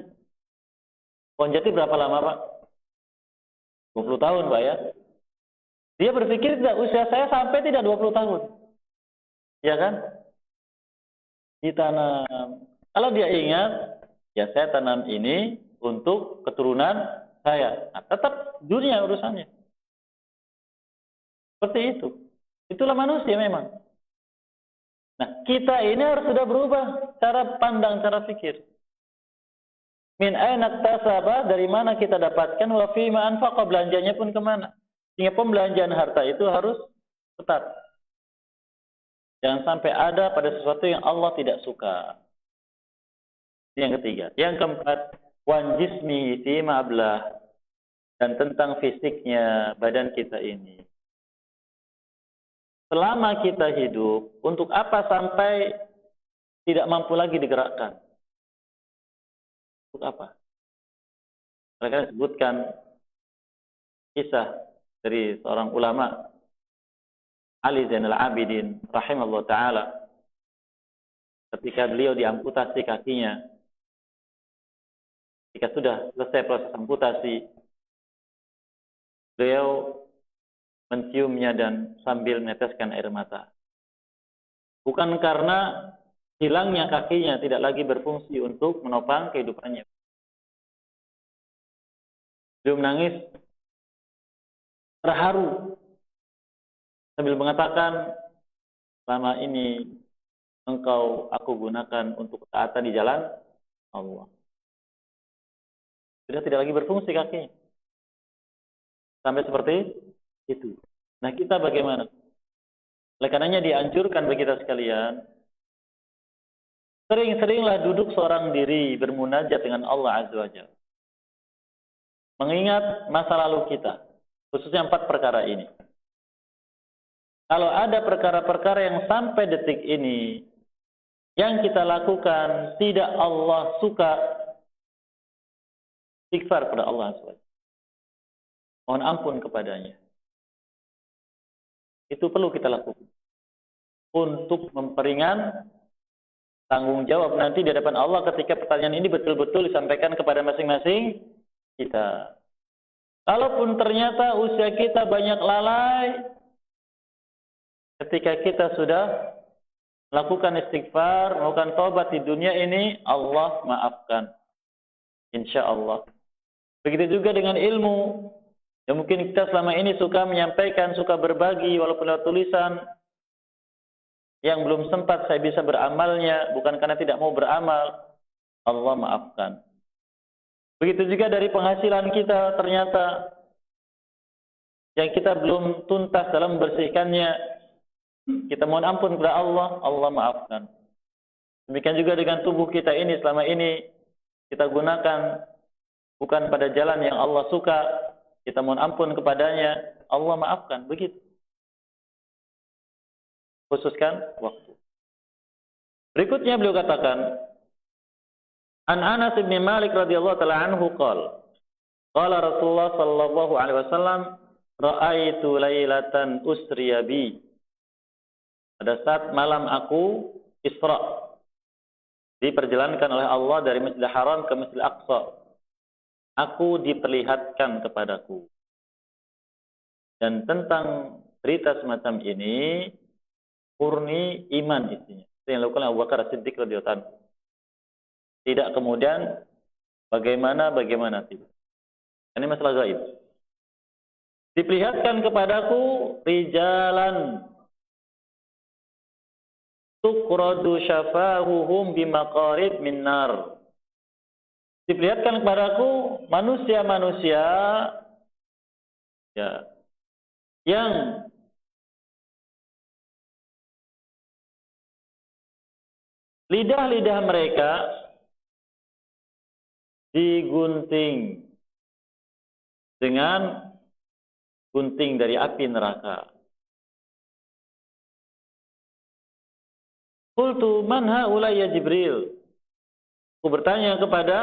Pohon jati berapa lama, Pak? 20 tahun, Pak, ya. Dia berpikir tidak, usia saya sampai tidak 20 tahun. Ya kan? Ditanam. Kalau dia ingat, ya saya tanam ini untuk keturunan saya. Nah, tetap dunia urusannya. Seperti itu. Itulah manusia memang. Nah, kita ini harus sudah berubah cara pandang, cara pikir. Min aina tasaba, dari mana kita dapatkan, wa fi ma anfaqa, belanjanya pun kemana. Sehingga pembelanjaan harta itu harus tepat. Jangan sampai ada pada sesuatu yang Allah tidak suka. Yang ketiga. Yang keempat, wan jismi fi ma'ablah, dan tentang fisiknya badan kita ini. Selama kita hidup, untuk apa sampai tidak mampu lagi digerakkan? Untuk apa? Mereka sebutkan kisah dari seorang ulama, Ali Zainal Abidin rahimahullah ta'ala, ketika beliau diamputasi kakinya. Ketika sudah selesai proses amputasi, beliau menciumnya dan sambil meneteskan air mata. Bukan karena hilangnya kakinya tidak lagi berfungsi untuk menopang kehidupannya. Beliau menangis terharu sambil mengatakan, selama ini aku gunakan untuk ketaatan di jalan Allah. Sudah tidak lagi berfungsi kakinya. Sampai seperti itu. Nah, kita bagaimana? Oleh karenanya dianjurkan bagi kita sekalian, sering-seringlah duduk seorang diri bermunajat dengan Allah Azza wa Jalla. Mengingat masa lalu kita, khususnya 4 perkara ini. Kalau ada perkara-perkara yang sampai detik ini yang kita lakukan tidak Allah suka, istighfar kepada Allah Azza wa Jalla. Mohon ampun kepadanya. Itu perlu kita lakukan untuk memperingan tanggung jawab nanti di hadapan Allah ketika pertanyaan ini betul-betul disampaikan kepada masing-masing kita. Kalaupun ternyata usia kita banyak lalai, ketika kita sudah melakukan istighfar, melakukan taubat di dunia ini, Allah maafkan. Insya Allah. Begitu juga dengan ilmu. Ya mungkin kita selama ini suka menyampaikan, suka berbagi, walaupun lewat tulisan, yang belum sempat saya bisa beramalnya, bukan karena tidak mau beramal, Allah maafkan. Begitu juga dari penghasilan kita, ternyata yang kita belum tuntas dalam membersihkannya, kita mohon ampun kepada Allah, Allah maafkan. Demikian juga dengan tubuh kita ini, selama ini kita gunakan bukan pada jalan yang Allah suka, kita mohon ampun kepadanya, Allah maafkan. Begitu. Khususkan waktu. Berikutnya beliau katakan, An Anas bin Malik radhiyallahu taala anhu qala, qala Rasulullah sallallahu alaihi wasallam, ra'aitu lailatan usriya bi. Pada saat malam aku Isra, diperjalankan oleh Allah dari Masjidil Haram ke Masjidil Aqsa. Aku diperlihatkan kepadaku. Dan tentang cerita semacam ini murni iman isinya. Itu yang dilakukan Abu Bakar As-Siddiq radhiyallahu anhu. Tidak kemudian bagaimana tidak. Ini masalah gaib. Diperlihatkan kepadaku rijalan tuqradu syafahuhum bimaqarib min nar. Diperlihatkan kepadaku manusia-manusia ya yang lidah-lidah mereka digunting dengan gunting dari api neraka. Qultu man haula ya Jibril? Aku bertanya kepada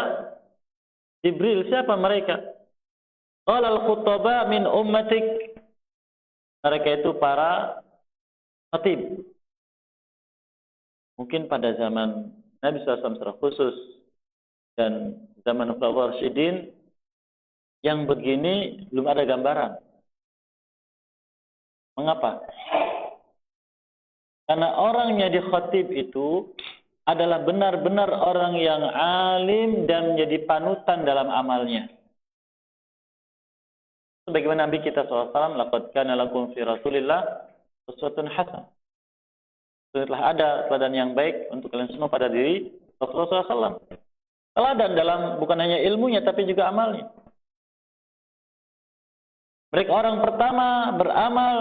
Jibril, siapa mereka? Qala al-khutaba min ummatik. Mereka itu para khatib. Mungkin pada zaman Nabi SAW secara khusus dan zaman Khulafaur Rasyidin yang begini belum ada gambaran. Mengapa? Karena orang yang di khatib itu adalah benar-benar orang yang alim dan menjadi panutan dalam amalnya. Sebagaimana Nabi kita SAW, laqad kana lakum fi Rasulillah uswatun hasanah. Telah ada teladan yang baik untuk kalian semua pada diri Rasulullah SAW. Teladan dalam bukan hanya ilmunya tapi juga amalnya. Mereka orang pertama beramal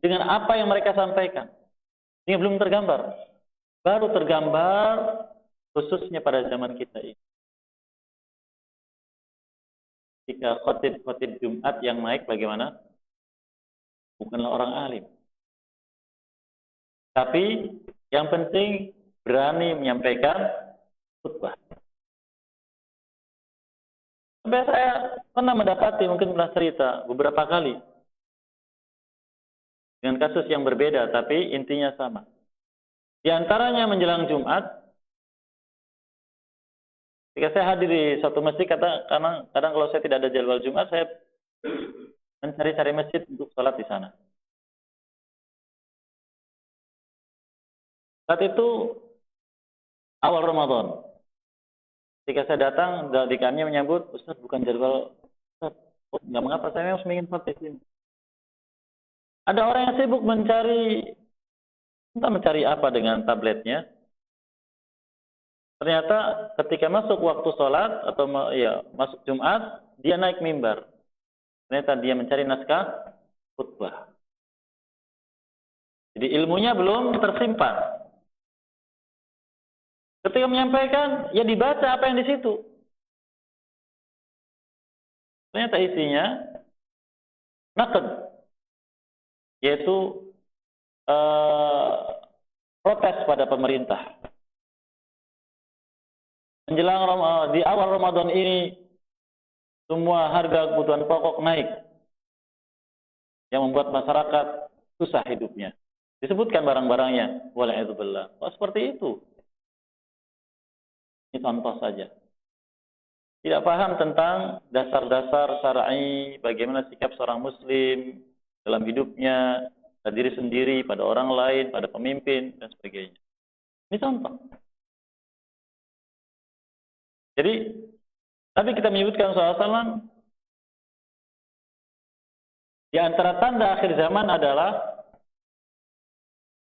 dengan apa yang mereka sampaikan. Ini belum tergambar. Baru tergambar khususnya pada zaman kita ini. Jika khotib Jumat yang naik bagaimana? Bukanlah orang alim. Tapi yang penting berani menyampaikan khutbah. Sampai saya pernah mendapati, mungkin pernah cerita beberapa kali dengan kasus yang berbeda, tapi intinya sama. Di antaranya menjelang Jumat, ketika saya hadir di suatu masjid, kadang kalau saya tidak ada jadwal Jumat, saya mencari-cari masjid untuk sholat di sana. Saat itu awal Ramadan. Ketika saya datang, dekannya menyambut, Ustaz bukan jadwal Ustaz. Oh, nggak mengapa, saya harus ingin sholat di sini. Ada orang yang sibuk mencari, entah mencari apa dengan tabletnya. Ternyata ketika masuk waktu sholat atau masuk Jumat, dia naik mimbar. Ternyata dia mencari naskah khutbah. Jadi ilmunya belum tersimpan. Ketika menyampaikan, ya dibaca apa yang di situ. Ternyata isinya naqd, yaitu protes pada pemerintah. Menjelang di awal Ramadan ini, semua harga kebutuhan pokok naik, yang membuat masyarakat susah hidupnya. Disebutkan barang-barangnya, wala'idzubillah. Oh, seperti itu. Ini contoh saja. Tidak paham tentang dasar-dasar syar'i, bagaimana sikap seorang muslim dalam hidupnya, pada diri sendiri, pada orang lain, pada pemimpin, dan sebagainya. Ini contoh. Jadi, tapi kita menyebutkan SAW, di antara tanda akhir zaman adalah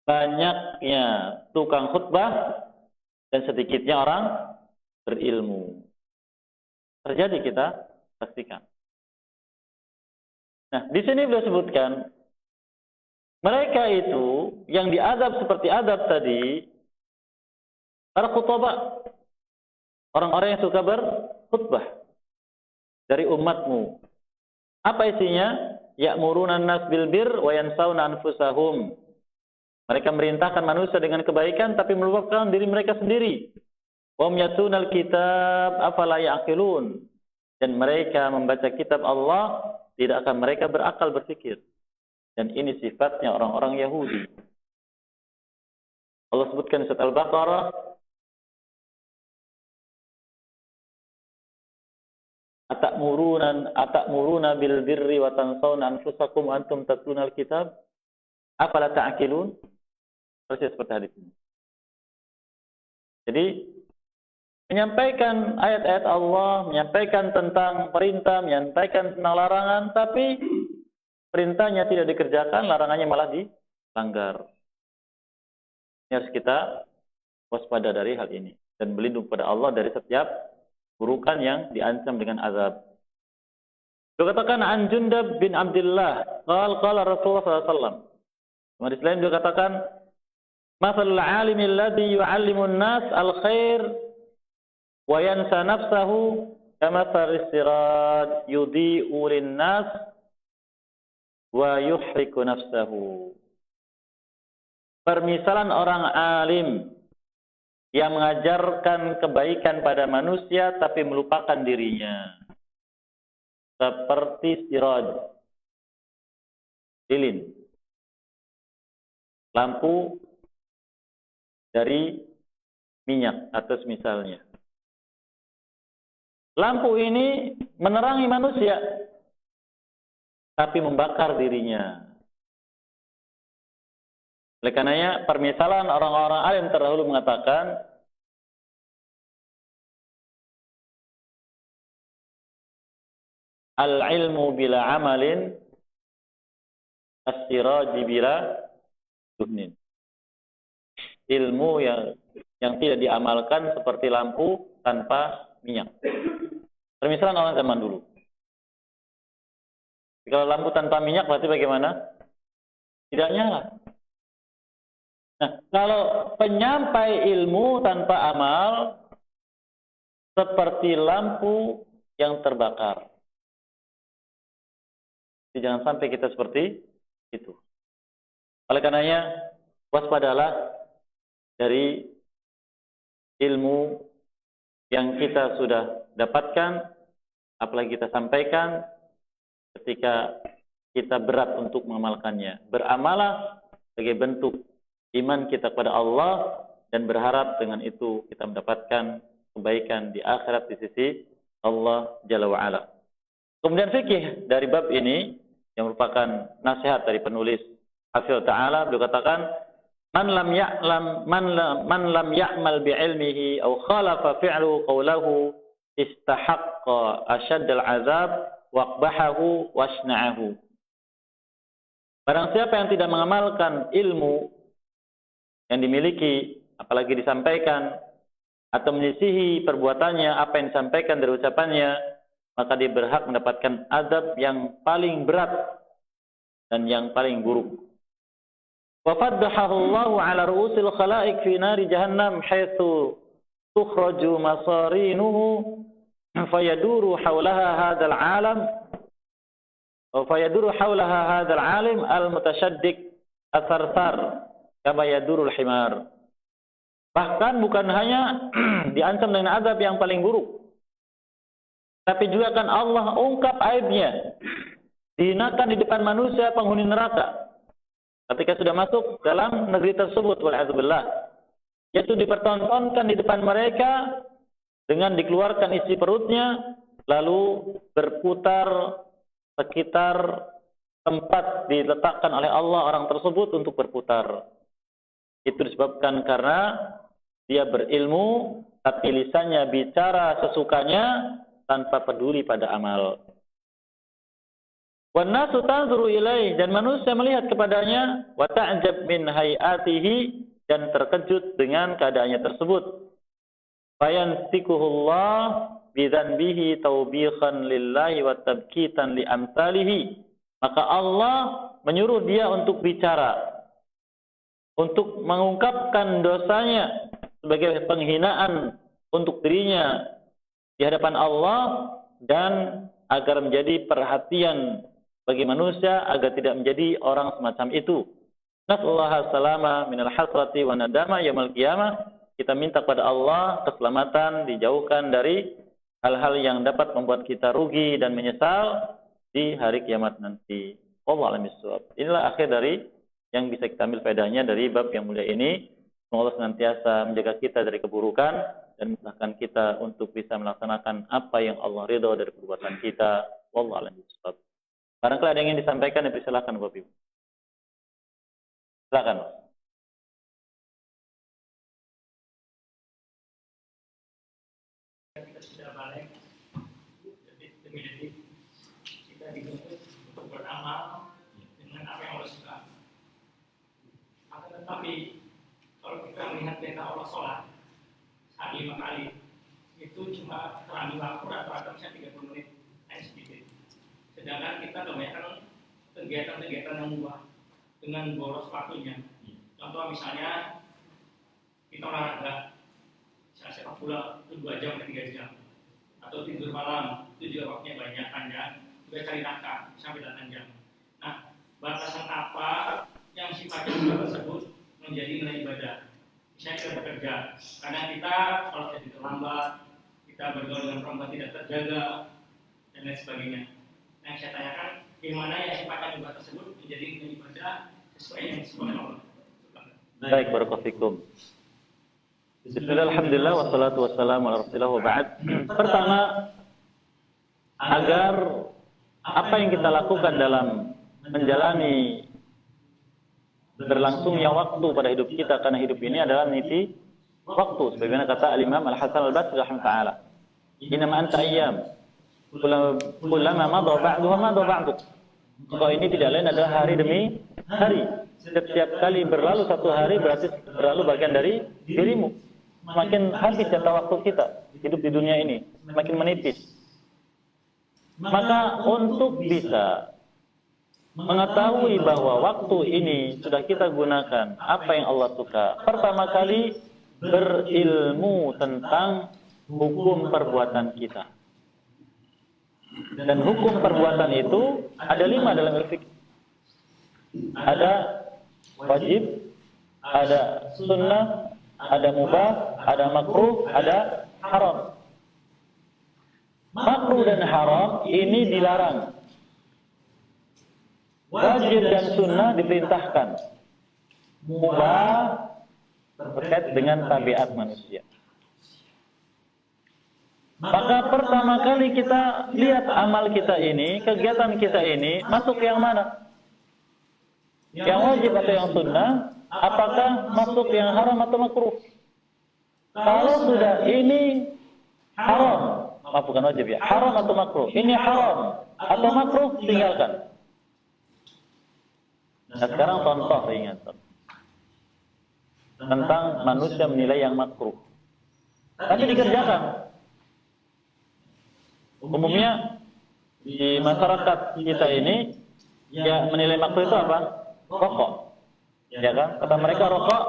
banyaknya tukang khutbah dan sedikitnya orang berilmu. Terjadi, kita saksikan. Nah, di sini beliau sebutkan mereka itu yang diadab seperti adab tadi, para khutbah, orang-orang yang suka berkhutbah dari umatmu. Apa isinya? Ya'muruna an-nas bil birr wa yansawna anfusahum. Mereka merintahkan manusia dengan kebaikan tapi melupakan diri mereka sendiri. Wa yatunal kitab afala ya'qilun. Dan mereka membaca kitab Allah, tidak akan mereka berakal berpikir. Dan ini sifatnya orang-orang Yahudi. Allah sebutkan di surat Al-Baqarah, Atakmuruna bil birri wa tansawna anfusakum antum tatlunal kitab. Afala ta'qilun? Persis seperti hadis ini. Jadi menyampaikan ayat-ayat Allah, menyampaikan tentang perintah, menyampaikan tentang larangan, tapi perintahnya tidak dikerjakan, larangannya malah dilanggar. Ini harus kita waspada dari hal ini dan berlindung pada Allah dari setiap burukan yang diancam dengan azab. Dikatakan an Jundab bin Abdullah, qala Rasulullah sallallahu alaihi wasallam. Hadis lain juga katakan, "Mathalul 'alimi alladhi yu'allimu an-nas al-khair wa yansa nafsahu kamathalis siraj yudhi'u lin-nas wa yuhriku nafsahu." Permisalan orang alim yang mengajarkan kebaikan pada manusia tapi melupakan dirinya, seperti siraj, lilin, lampu dari minyak atau semisalnya. Lampu ini menerangi manusia tapi membakar dirinya. Oleh karenanya permisalan orang-orang alim terdahulu mengatakan, al-ilmu bila amalin, as-siraji bila duhnin. Ilmu yang tidak diamalkan seperti lampu tanpa minyak. Permisalan orang zaman dulu. Kalau lampu tanpa minyak berarti bagaimana? Tidak nyala. Nah, kalau penyampai ilmu tanpa amal seperti lampu yang terbakar. Jadi jangan sampai kita seperti itu. Oleh karenanya, waspadalah dari ilmu yang kita sudah dapatkan, apalagi kita sampaikan ketika kita berat untuk mengamalkannya. Beramalah sebagai bentuk iman kita kepada Allah dan berharap dengan itu kita mendapatkan kebaikan di akhirat di sisi Allah Jalla wa'ala. Kemudian fikih dari bab ini yang merupakan nasihat dari penulis Hafidh Ta'ala, beliau katakan, man lam ya'mal bi'ilmihi aw khalafa fi'lu qawlahu istahaqqa asyaddal azab waqbahahu wasna'ahu. Barang siapa yang tidak mengamalkan ilmu yang dimiliki, apalagi disampaikan, atau menyisihi perbuatannya apa yang disampaikan dari ucapannya, maka dia berhak mendapatkan azab yang paling berat dan yang paling buruk. Wa faddahahu Allah 'ala ru'usil khalaiq fi nari jahannam haitsu tukhraju masarinuhu fayaduru hawlaha hadzal 'alam wa fayaduru hawlaha hadzal 'alim al-mutashaddiq athar-thar kama yadurul himar. Bahkan bukan hanya diancam dengan azab yang paling buruk, tapi juga akan Allah ungkap aibnya, dihinakan di depan manusia penghuni neraka ketika sudah masuk dalam negeri tersebut, wal'adzubillah, yaitu dipertontonkan di depan mereka dengan dikeluarkan isi perutnya, lalu berputar sekitar tempat diletakkan oleh Allah orang tersebut untuk berputar. Itu disebabkan karena dia berilmu, tapi lisannya bicara sesukanya tanpa peduli pada amal. Wan nasu tanzuru ilaih, dan manusia melihat kepadanya, wa ta'jab min hayatihi, dan terkejut dengan keadaannya tersebut. Fayansikuhullah bidzanbihi taubikhan lillahi wa tabkitan li amsalihi. Maka Allah menyuruh dia untuk bicara, untuk mengungkapkan dosanya sebagai penghinaan untuk dirinya di hadapan Allah, dan agar menjadi perhatian bagi manusia agar tidak menjadi orang semacam itu. Nasallahu salama minal hasrati wa nadama yaumil qiyamah. Kita minta kepada Allah keselamatan, dijauhkan dari hal-hal yang dapat membuat kita rugi dan menyesal di hari kiamat nanti. Wallahu a'lam bishawab. Inilah akhir dari yang bisa kita ambil faedahnya dari bab yang mulia ini. Semoga Allah senantiasa menjaga kita dari keburukan dan memudahkan kita untuk bisa melaksanakan apa yang Allah ridha dari perbuatan kita. Wallahu a'lam bishawab. Barangkali ada yang ingin disampaikan, dipersilakan Bapak Ibu. Silakan. Kita sudah balik detik-detik kita dituntut untuk beramal dengan apa yang Allah suka. Akan tetapi kalau kita melihat perintah Allah sholat sehari 5 kali, itu cuma terambil waktu rata-rata misalnya 30 menit, sedikit. Sedangkan kita kebanyakan kegiatan-kegiatan yang mubah dengan boros waktunya. Contoh misalnya kita olahraga, misalnya sepak bola itu 2 jam ke 3 jam, atau tidur malam itu juga waktunya banyak panjang, juga cari nafkah sampai 8 jam. Nah, batasan apa yang sifatnya mubah tersebut menjadi nilai ibadah? Misalnya kita bekerja, karena kita kalau jadi terlambat, kita bergaul dengan perempuan tidak terjaga dan lain sebagainya. Nah, yang saya tanyakan, gimana ya sifatnya mubah tersebut menjadi nilai ibadah sesuai yang disebut Allah. Baik, barakallahu fikum. Bismillah, alhamdulillah, wassalatu wassalamu ala rasulillah wa ba'd. Pertama, agar apa yang kita lakukan dalam menjalani berlangsungnya waktu pada hidup kita, karena hidup ini adalah meniti waktu. Sebagaimana kata Al-Imam Al-Hasan Al-Basri rahimahullah, "Innama anta ayyam, kullama madha ba'duha madha ba'duk." Kau ini tidak lain adalah hari demi hari. Setiap kali berlalu satu hari berarti berlalu bagian dari dirimu. Semakin habis jatah waktu kita hidup di dunia ini, semakin menipis. Maka untuk bisa mengetahui bahwa waktu ini sudah kita gunakan apa yang Allah suka, pertama kali berilmu tentang hukum perbuatan kita. Dan hukum perbuatan itu ada 5 dalam ilmu fikih. Ada wajib, ada sunnah, ada mubah, ada makruh, ada haram. Makruh dan haram ini dilarang. Wajib dan sunnah diperintahkan. Mubah terkait dengan tabiat manusia. Maka pertama kali kita lihat amal kita ini, kegiatan kita ini masuk yang mana? Yang wajib atau yang sunnah? Apakah masuk yang haram atau makruh? Kalau sudah ini haram, bukan wajib ya, haram atau makruh, ini haram atau makruh, tinggalkan. Nah, sekarang contoh ringan tentang manusia menilai yang makruh, tapi dikerjakan. Umumnya di masyarakat kita ini ya menilai makruh itu apa? Rokok, ya kan? Kata mereka rokok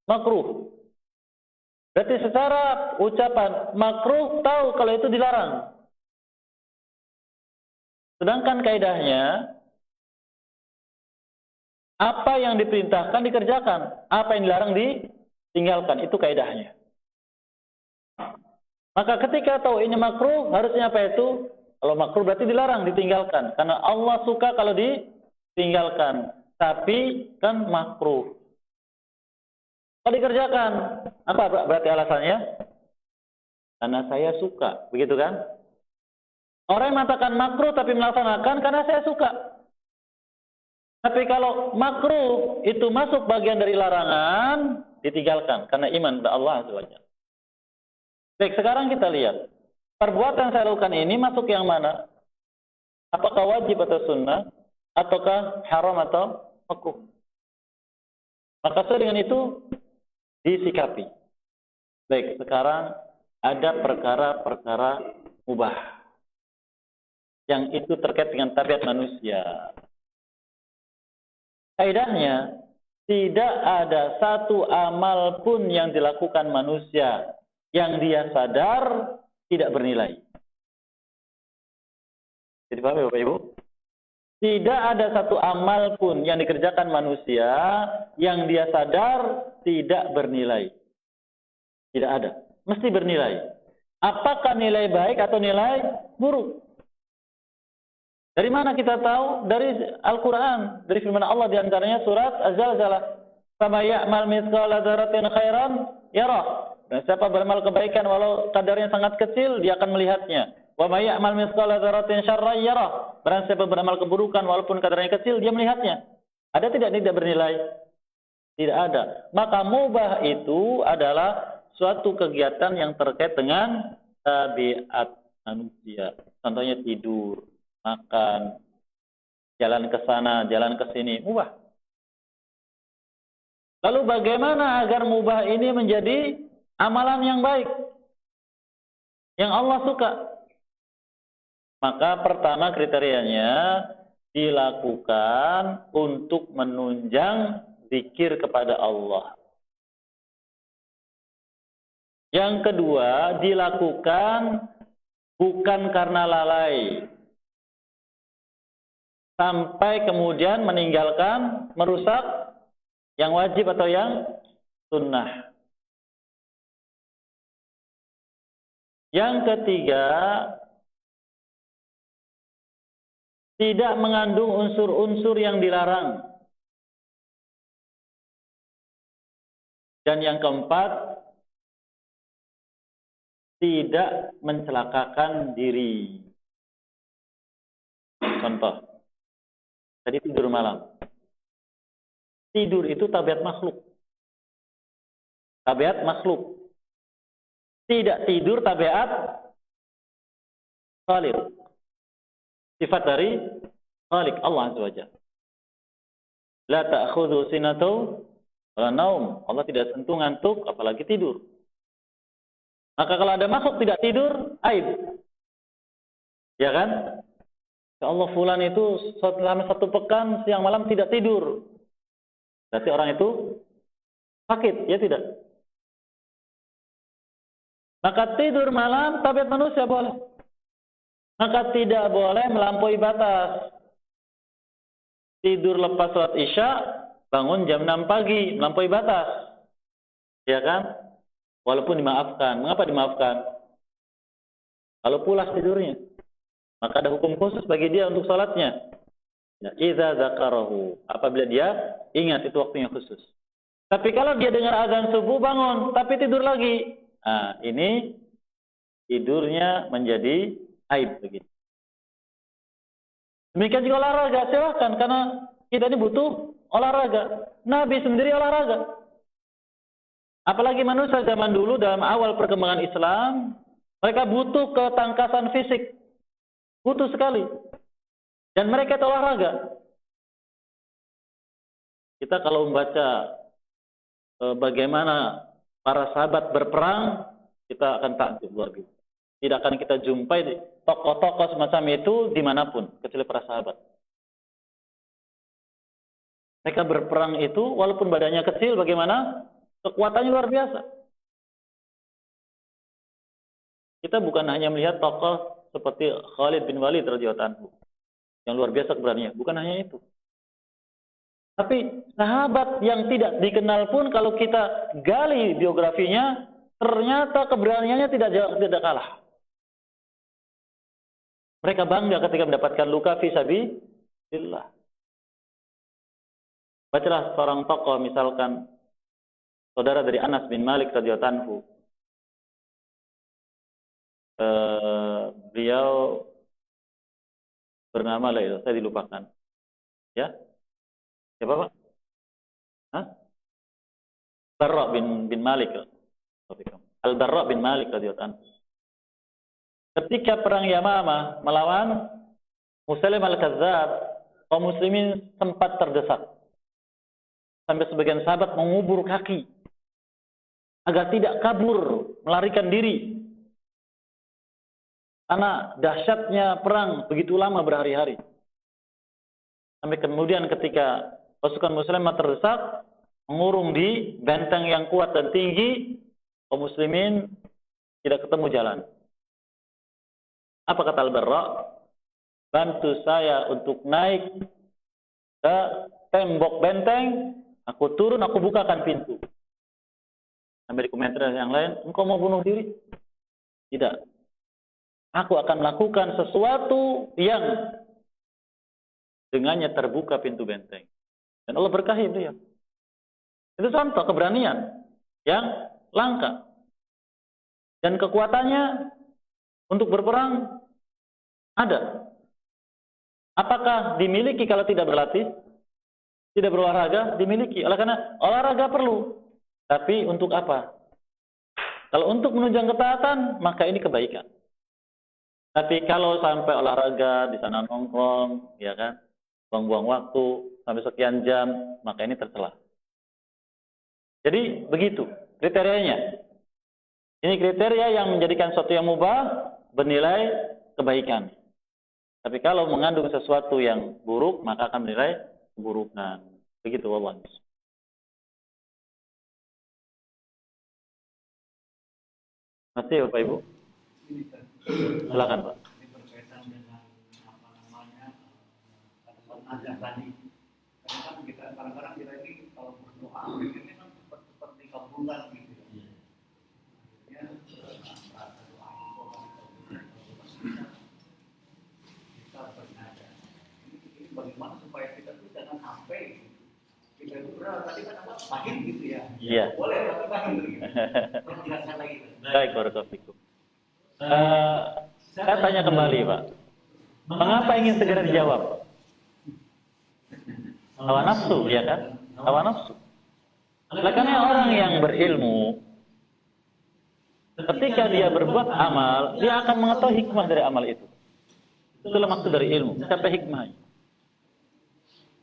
makruh. Berarti secara ucapan makruh tahu kalau itu dilarang. Sedangkan kaidahnya apa yang diperintahkan dikerjakan, apa yang dilarang ditinggalkan, itu kaidahnya. Maka ketika tahu ini makruh, harusnya apa itu? Kalau makruh berarti dilarang, ditinggalkan. Karena Allah suka kalau ditinggalkan. Tapi kan makruh. Kalau dikerjakan, apa berarti alasannya? Karena saya suka, begitu kan? Orang yang mengatakan makruh tapi melaksanakan karena saya suka. Tapi kalau makruh itu masuk bagian dari larangan, ditinggalkan. Karena iman kepada Allah Azza wa Jalla. Baik, sekarang kita lihat. Perbuatan saya lakukan ini masuk yang mana? Apakah wajib atau sunnah? Ataukah haram atau makruh? Maka sesuai dengan itu disikapi. Baik, sekarang ada perkara-perkara mubah yang itu terkait dengan tabiat manusia. Kaidahnya, tidak ada satu amal pun yang dilakukan manusia yang dia sadar tidak bernilai. Jadi paham ya Bapak Ibu? Tidak ada satu amal pun yang dikerjakan manusia yang dia sadar tidak bernilai. Tidak ada. Mesti bernilai. Apakah nilai baik atau nilai buruk? Dari mana kita tahu? Dari Al-Quran. Dari firman Allah diantaranya surat Az-Zalzalah. Fama ya'mal mithqala dzarratin khairan yarah. Dan siapa beramal kebaikan walau kadarnya sangat kecil, dia akan melihatnya. Wa may ya'mal mithqala dzarratin syarran yarah. Barang siapa beramal keburukan walaupun kadarnya kecil, dia melihatnya. Ada tidak bernilai? Tidak ada. Maka mubah itu adalah suatu kegiatan yang terkait dengan tabiat manusia. Contohnya tidur, makan, jalan ke sana, jalan ke sini, mubah. Lalu bagaimana agar mubah ini menjadi amalan yang baik, yang Allah suka? Maka pertama kriterianya dilakukan untuk menunjang zikir kepada Allah. Yang kedua, dilakukan bukan karena lalai, sampai kemudian meninggalkan, merusak yang wajib atau yang sunnah. Yang ketiga, tidak mengandung unsur-unsur yang dilarang. Dan yang keempat, tidak mencelakakan diri. Contoh, tadi tidur malam. Tidur itu tabiat makhluk. Tabiat makhluk. Tidak tidur tabiat khaliq. Sifat dari khaliq Allah Azza wa Jalla. La ta'khudhu sinatu wala naum. Allah tidak sentuh ngantuk apalagi tidur. Maka kalau ada makhluk tidak tidur, aib. Ya kan? Ya Allah, fulan itu selama 1 pekan siang malam tidak tidur. Berarti orang itu sakit, ya tidak? Maka tidur malam tabiat manusia boleh. Maka tidak boleh melampaui batas. Tidur lepas sholat Isya, bangun jam 6 pagi, melampaui batas. Ya kan? Walaupun dimaafkan. Mengapa dimaafkan? Kalau pulas tidurnya, maka ada hukum khusus bagi dia untuk sholatnya. Idza zakarahu, apabila dia ingat itu waktunya khusus. Tapi kalau dia dengar azan subuh bangun, tapi tidur lagi, nah ini tidurnya menjadi aib begitu. Demikian juga olahraga, silahkan, karena kita ini butuh olahraga. Nabi sendiri olahraga. Apalagi manusia zaman dulu dalam awal perkembangan Islam, mereka butuh ketangkasan fisik. Butuh sekali. Dan mereka itu olahraga. Kita kalau membaca bagaimana para sahabat berperang, kita akan takjub luar biasa. Tidak akan kita jumpai tokoh-tokoh semacam itu dimanapun, kecuali para sahabat. Mereka berperang itu, walaupun badannya kecil, bagaimana? Kekuatannya luar biasa. Kita bukan hanya melihat tokoh seperti Khalid bin Walid radhiyallahu anhu yang luar biasa keberanian, bukan hanya itu. Tapi sahabat yang tidak dikenal pun kalau kita gali biografinya, ternyata keberaniannya tidak kalah. Mereka bangga ketika mendapatkan luka fi sabilillah. Bacalah seorang tokoh misalkan saudara dari Anas bin Malik radhiyallahu anhu. Beliau bernama lah itu, saya dilupakan. Ya? Siapa Pak? Hah? Barra bin Malik. Al-Barra bin Malik radhiyallahu anhu. Ketika perang Yamamah melawan Musailim al-Kadzdzab, kaum muslimin sempat terdesak. Sampai sebagian sahabat mengubur kaki agar tidak kabur, melarikan diri. Karena dahsyatnya perang begitu lama berhari-hari. Sampai kemudian ketika pasukan muslim terdesak, mengurung di benteng yang kuat dan tinggi, kaum muslimin tidak ketemu jalan. Apa kata Al-Barra? Bantu saya untuk naik ke tembok benteng, aku turun, aku bukakan pintu. Sampai di komentar yang lain, engkau mau bunuh diri? Tidak. Aku akan melakukan sesuatu yang dengannya terbuka pintu benteng. Dan Allah berkahi beliau. Itu contoh keberanian yang langka. Dan kekuatannya untuk berperang ada. Apakah dimiliki kalau tidak berlatih? tidak berolahraga dimiliki. Oleh karena olahraga perlu. Tapi untuk apa? Kalau untuk menunjang ketaatan, maka ini kebaikan. Tapi kalau sampai olahraga di sana nongkrong, ya kan, buang-buang waktu sampai sekian jam, maka ini tercela. Jadi begitu kriterianya. Ini kriteria yang menjadikan sesuatu yang mubah bernilai kebaikan. Tapi kalau mengandung sesuatu yang buruk, maka akan bernilai keburukan. Begitu Allah. Masih Bapak Ibu? Silakan Pak. Ini berkaitan dengan apa namanya azan tadi. Karena kan kita kadang-kadang kita ini kalau berdoa ini kan cepat-cepat dikabulkan gitu. Ya, rasa doa kita bernada. Ini bagaimana supaya kita tuh jangan sampai kita itu benar tadi kan apa pahit gitu ya. Iya. Boleh tapi pahit gitu. Penjelasan lagi. Baik, barakallahu fikum. Saya tanya kembali, Pak. Mengapa ingin segera dijawab? Hawa nafsu, ya kan? Hawa nafsu. Karena orang yang berilmu, ketika dia berbuat amal, dia akan mengetahui hikmah dari amal itu. Itulah maksud dari ilmu, sampai hikmahnya.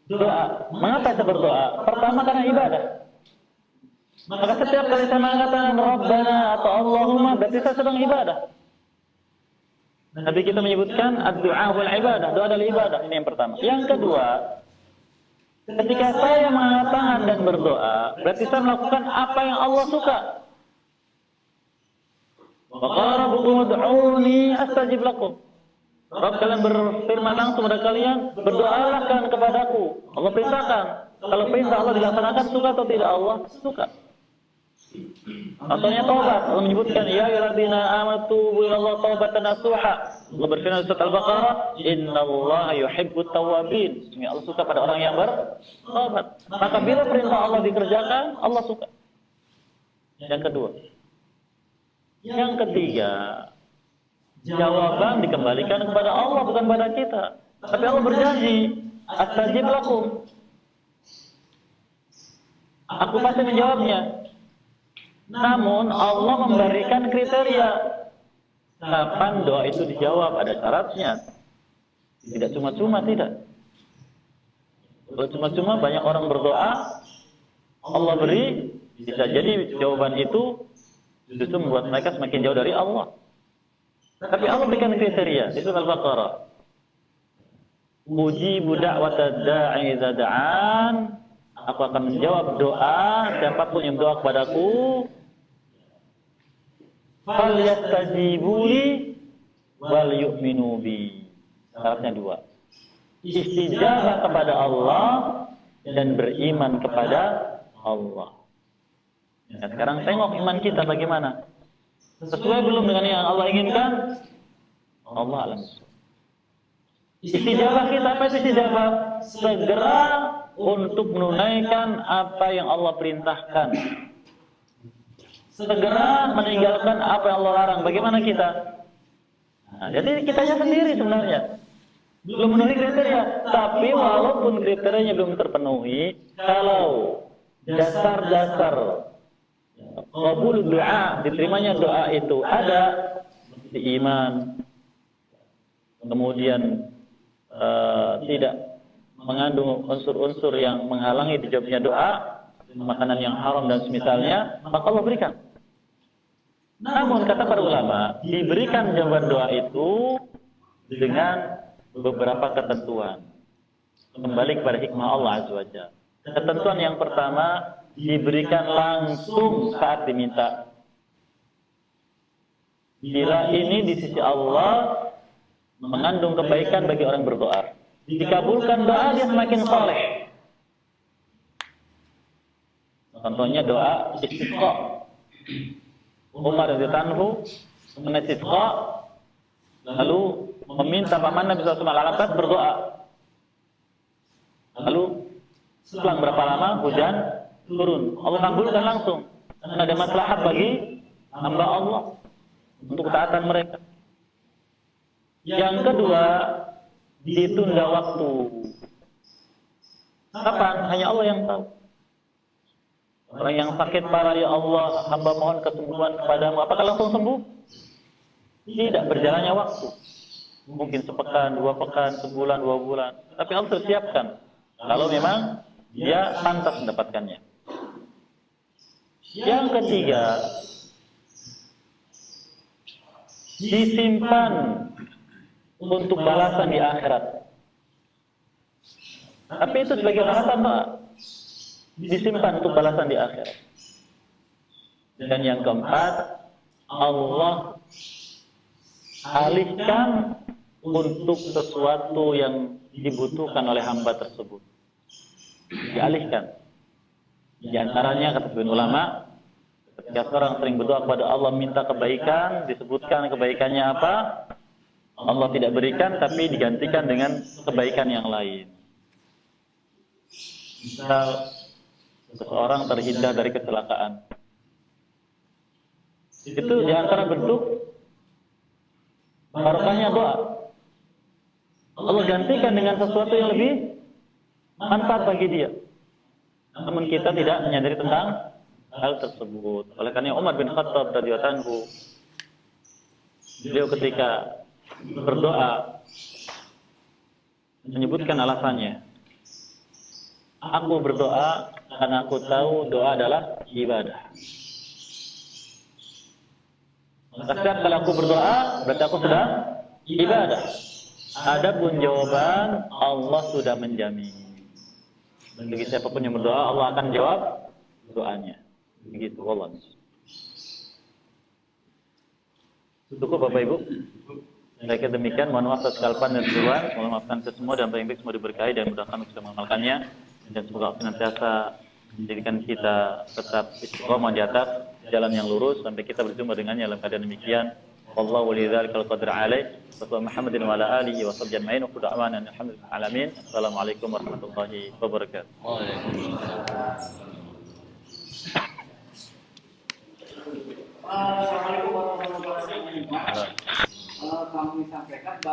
Doa. Mengapa saya berdoa? Pertama karena ibadah. Maka setiap kali saya mengatakan Rabbana atau Allahumma, berarti saya sedang ibadah. Nabi kita menyebutkan ad-du'a wal ibadah. Doa adalah ibadah. Ini yang pertama. Yang kedua, ketika saya mengatakan dan berdoa, berarti saya melakukan apa yang Allah suka. Wa qala rabbukum ud'uni astajib lakum. Rabb kalian berfirman langsung kepada kalian, berdoalah kalian kepadaku. Allah perintahkan. Kalau perintah Allah dilaksanakan, suka atau tidak Allah? Suka. Contohnya taubat. Allah menyebutkan, ya ayyuhalladzina amanu tubu ilallah taubatan nasuha. Allah berfirman di surat Al-Baqarah, innallaha yuhibbut tawwabin. Ini Allah suka pada orang yang bertaubat. Maka bila perintah Allah dikerjakan, Allah suka. Yang kedua. Yang ketiga, jawaban dikembalikan kepada Allah, bukan kepada kita. Tapi Allah berjanji, astajib lakum. Aku pasti menjawabnya. Namun Allah memberikan kriteria kapan doa itu dijawab, ada syaratnya. Tidak cuma-cuma, tidak. Kalau cuma-cuma banyak orang berdoa, Allah beri, bisa jadi jawaban itu justru membuat mereka semakin jauh dari Allah. Tapi Allah berikan kriteria. Itu Al-Baqarah. Ujibu da'watad da'i idza da'an. Aku akan menjawab doa siapapun yang berdoa kepadaku. Falyastajibuli wal yu'minu bi. Syaratnya dua. Istijabah kepada Allah dan beriman kepada Allah. Nah, sekarang tengok iman kita bagaimana. Sesuai belum dengan yang Allah inginkan? Allah alam. Istijabah kita apa itu istijabah? Segera untuk menunaikan apa yang Allah perintahkan. Segera meninggalkan apa yang Allah larang. Bagaimana kita? Nah, jadi kitanya sendiri sebenarnya belum memenuhi kriteria. Tapi walaupun kriterianya belum terpenuhi, kalau dasar-dasar qabul doa, diterimanya doa itu ada di iman, kemudian tidak mengandung unsur-unsur yang menghalangi dijawabnya doa, makanan yang haram dan semisalnya, maka Allah berikan. Namun kata para ulama, diberikan jawaban doa itu dengan beberapa ketentuan. Kembali kepada hikmah Allah Azza wa Jalla. Ketentuan yang pertama, diberikan langsung saat diminta. Bila ini di sisi Allah mengandung kebaikan bagi orang berdoa. Dikabulkan doa, dia semakin saleh. Contohnya doa istisqa. Umar radhiyallahu anhu istisqa, lalu meminta pamannya bisa semalam berdoa. Lalu selang berapa lama hujan turun. Allah kabulkan langsung. Karena ada maslahat bagi hamba Allah untuk ketaatan mereka. Yang kedua, ditunda waktu. Kapan? Hanya Allah yang tahu. Orang yang sakit parah, ya Allah, hamba mohon kesembuhan kepadamu. Apakah langsung sembuh? Tidak, berjalannya waktu. Mungkin sepekan, 2 pekan, sebulan, 2 bulan. Tapi Allah tersiapkan. Kalau memang dia pantas mendapatkannya. Yang ketiga, disimpan untuk balasan di akhirat. Tapi itu sebagai balasan, Pak. Disimpan untuk balasan di akhirat. Dan yang keempat, Allah alihkan untuk sesuatu yang dibutuhkan oleh hamba tersebut. Dialihkan. Di antaranya kata sebagian ulama, ketika seorang sering berdoa kepada Allah minta kebaikan, disebutkan kebaikannya apa? Allah tidak berikan, tapi digantikan dengan kebaikan yang lain. Misal seseorang terhindar dari kecelakaan. Itu di antara bentuk barokahnya doa. Allah gantikan dengan sesuatu yang lebih manfaat bagi dia. Namun kita tidak menyadari tentang hal tersebut. Oleh karena Umar bin Khattab radhiyallahu anhu, beliau ketika berdoa menyebutkan alasannya. Aku berdoa karena aku tahu doa adalah ibadah. Maka kalau aku berdoa, berarti aku sudah ibadah. Adapun jawaban, Allah sudah menjamin. Bagi siapapun yang berdoa, Allah akan jawab doanya. Begitu, Allah. Cukup Bapak Ibu. Saya kira demikian. Mohon maaf atas kesalahan dan kesalahan. Mohon maafkan semua dan paling baik semua diberkahi dan mudahkan bisa mengamalkannya. Dan semoga senantiasa menjadikan kita tetap istiqomah di atas jalan yang lurus sampai kita berjumpa dengannya dalam keadaan demikian. Wallahu waliyadzalikal qadr alaih. Wa Muhammadin wa ala alihi wa sahbihi ajma'in. Wa qud'awana alhamdulillahi alamin. Assalamualaikum warahmatullahi wabarakatuh. Assalamualaikum warahmatullahi wabarakatuh. Kami sampaikan bahwa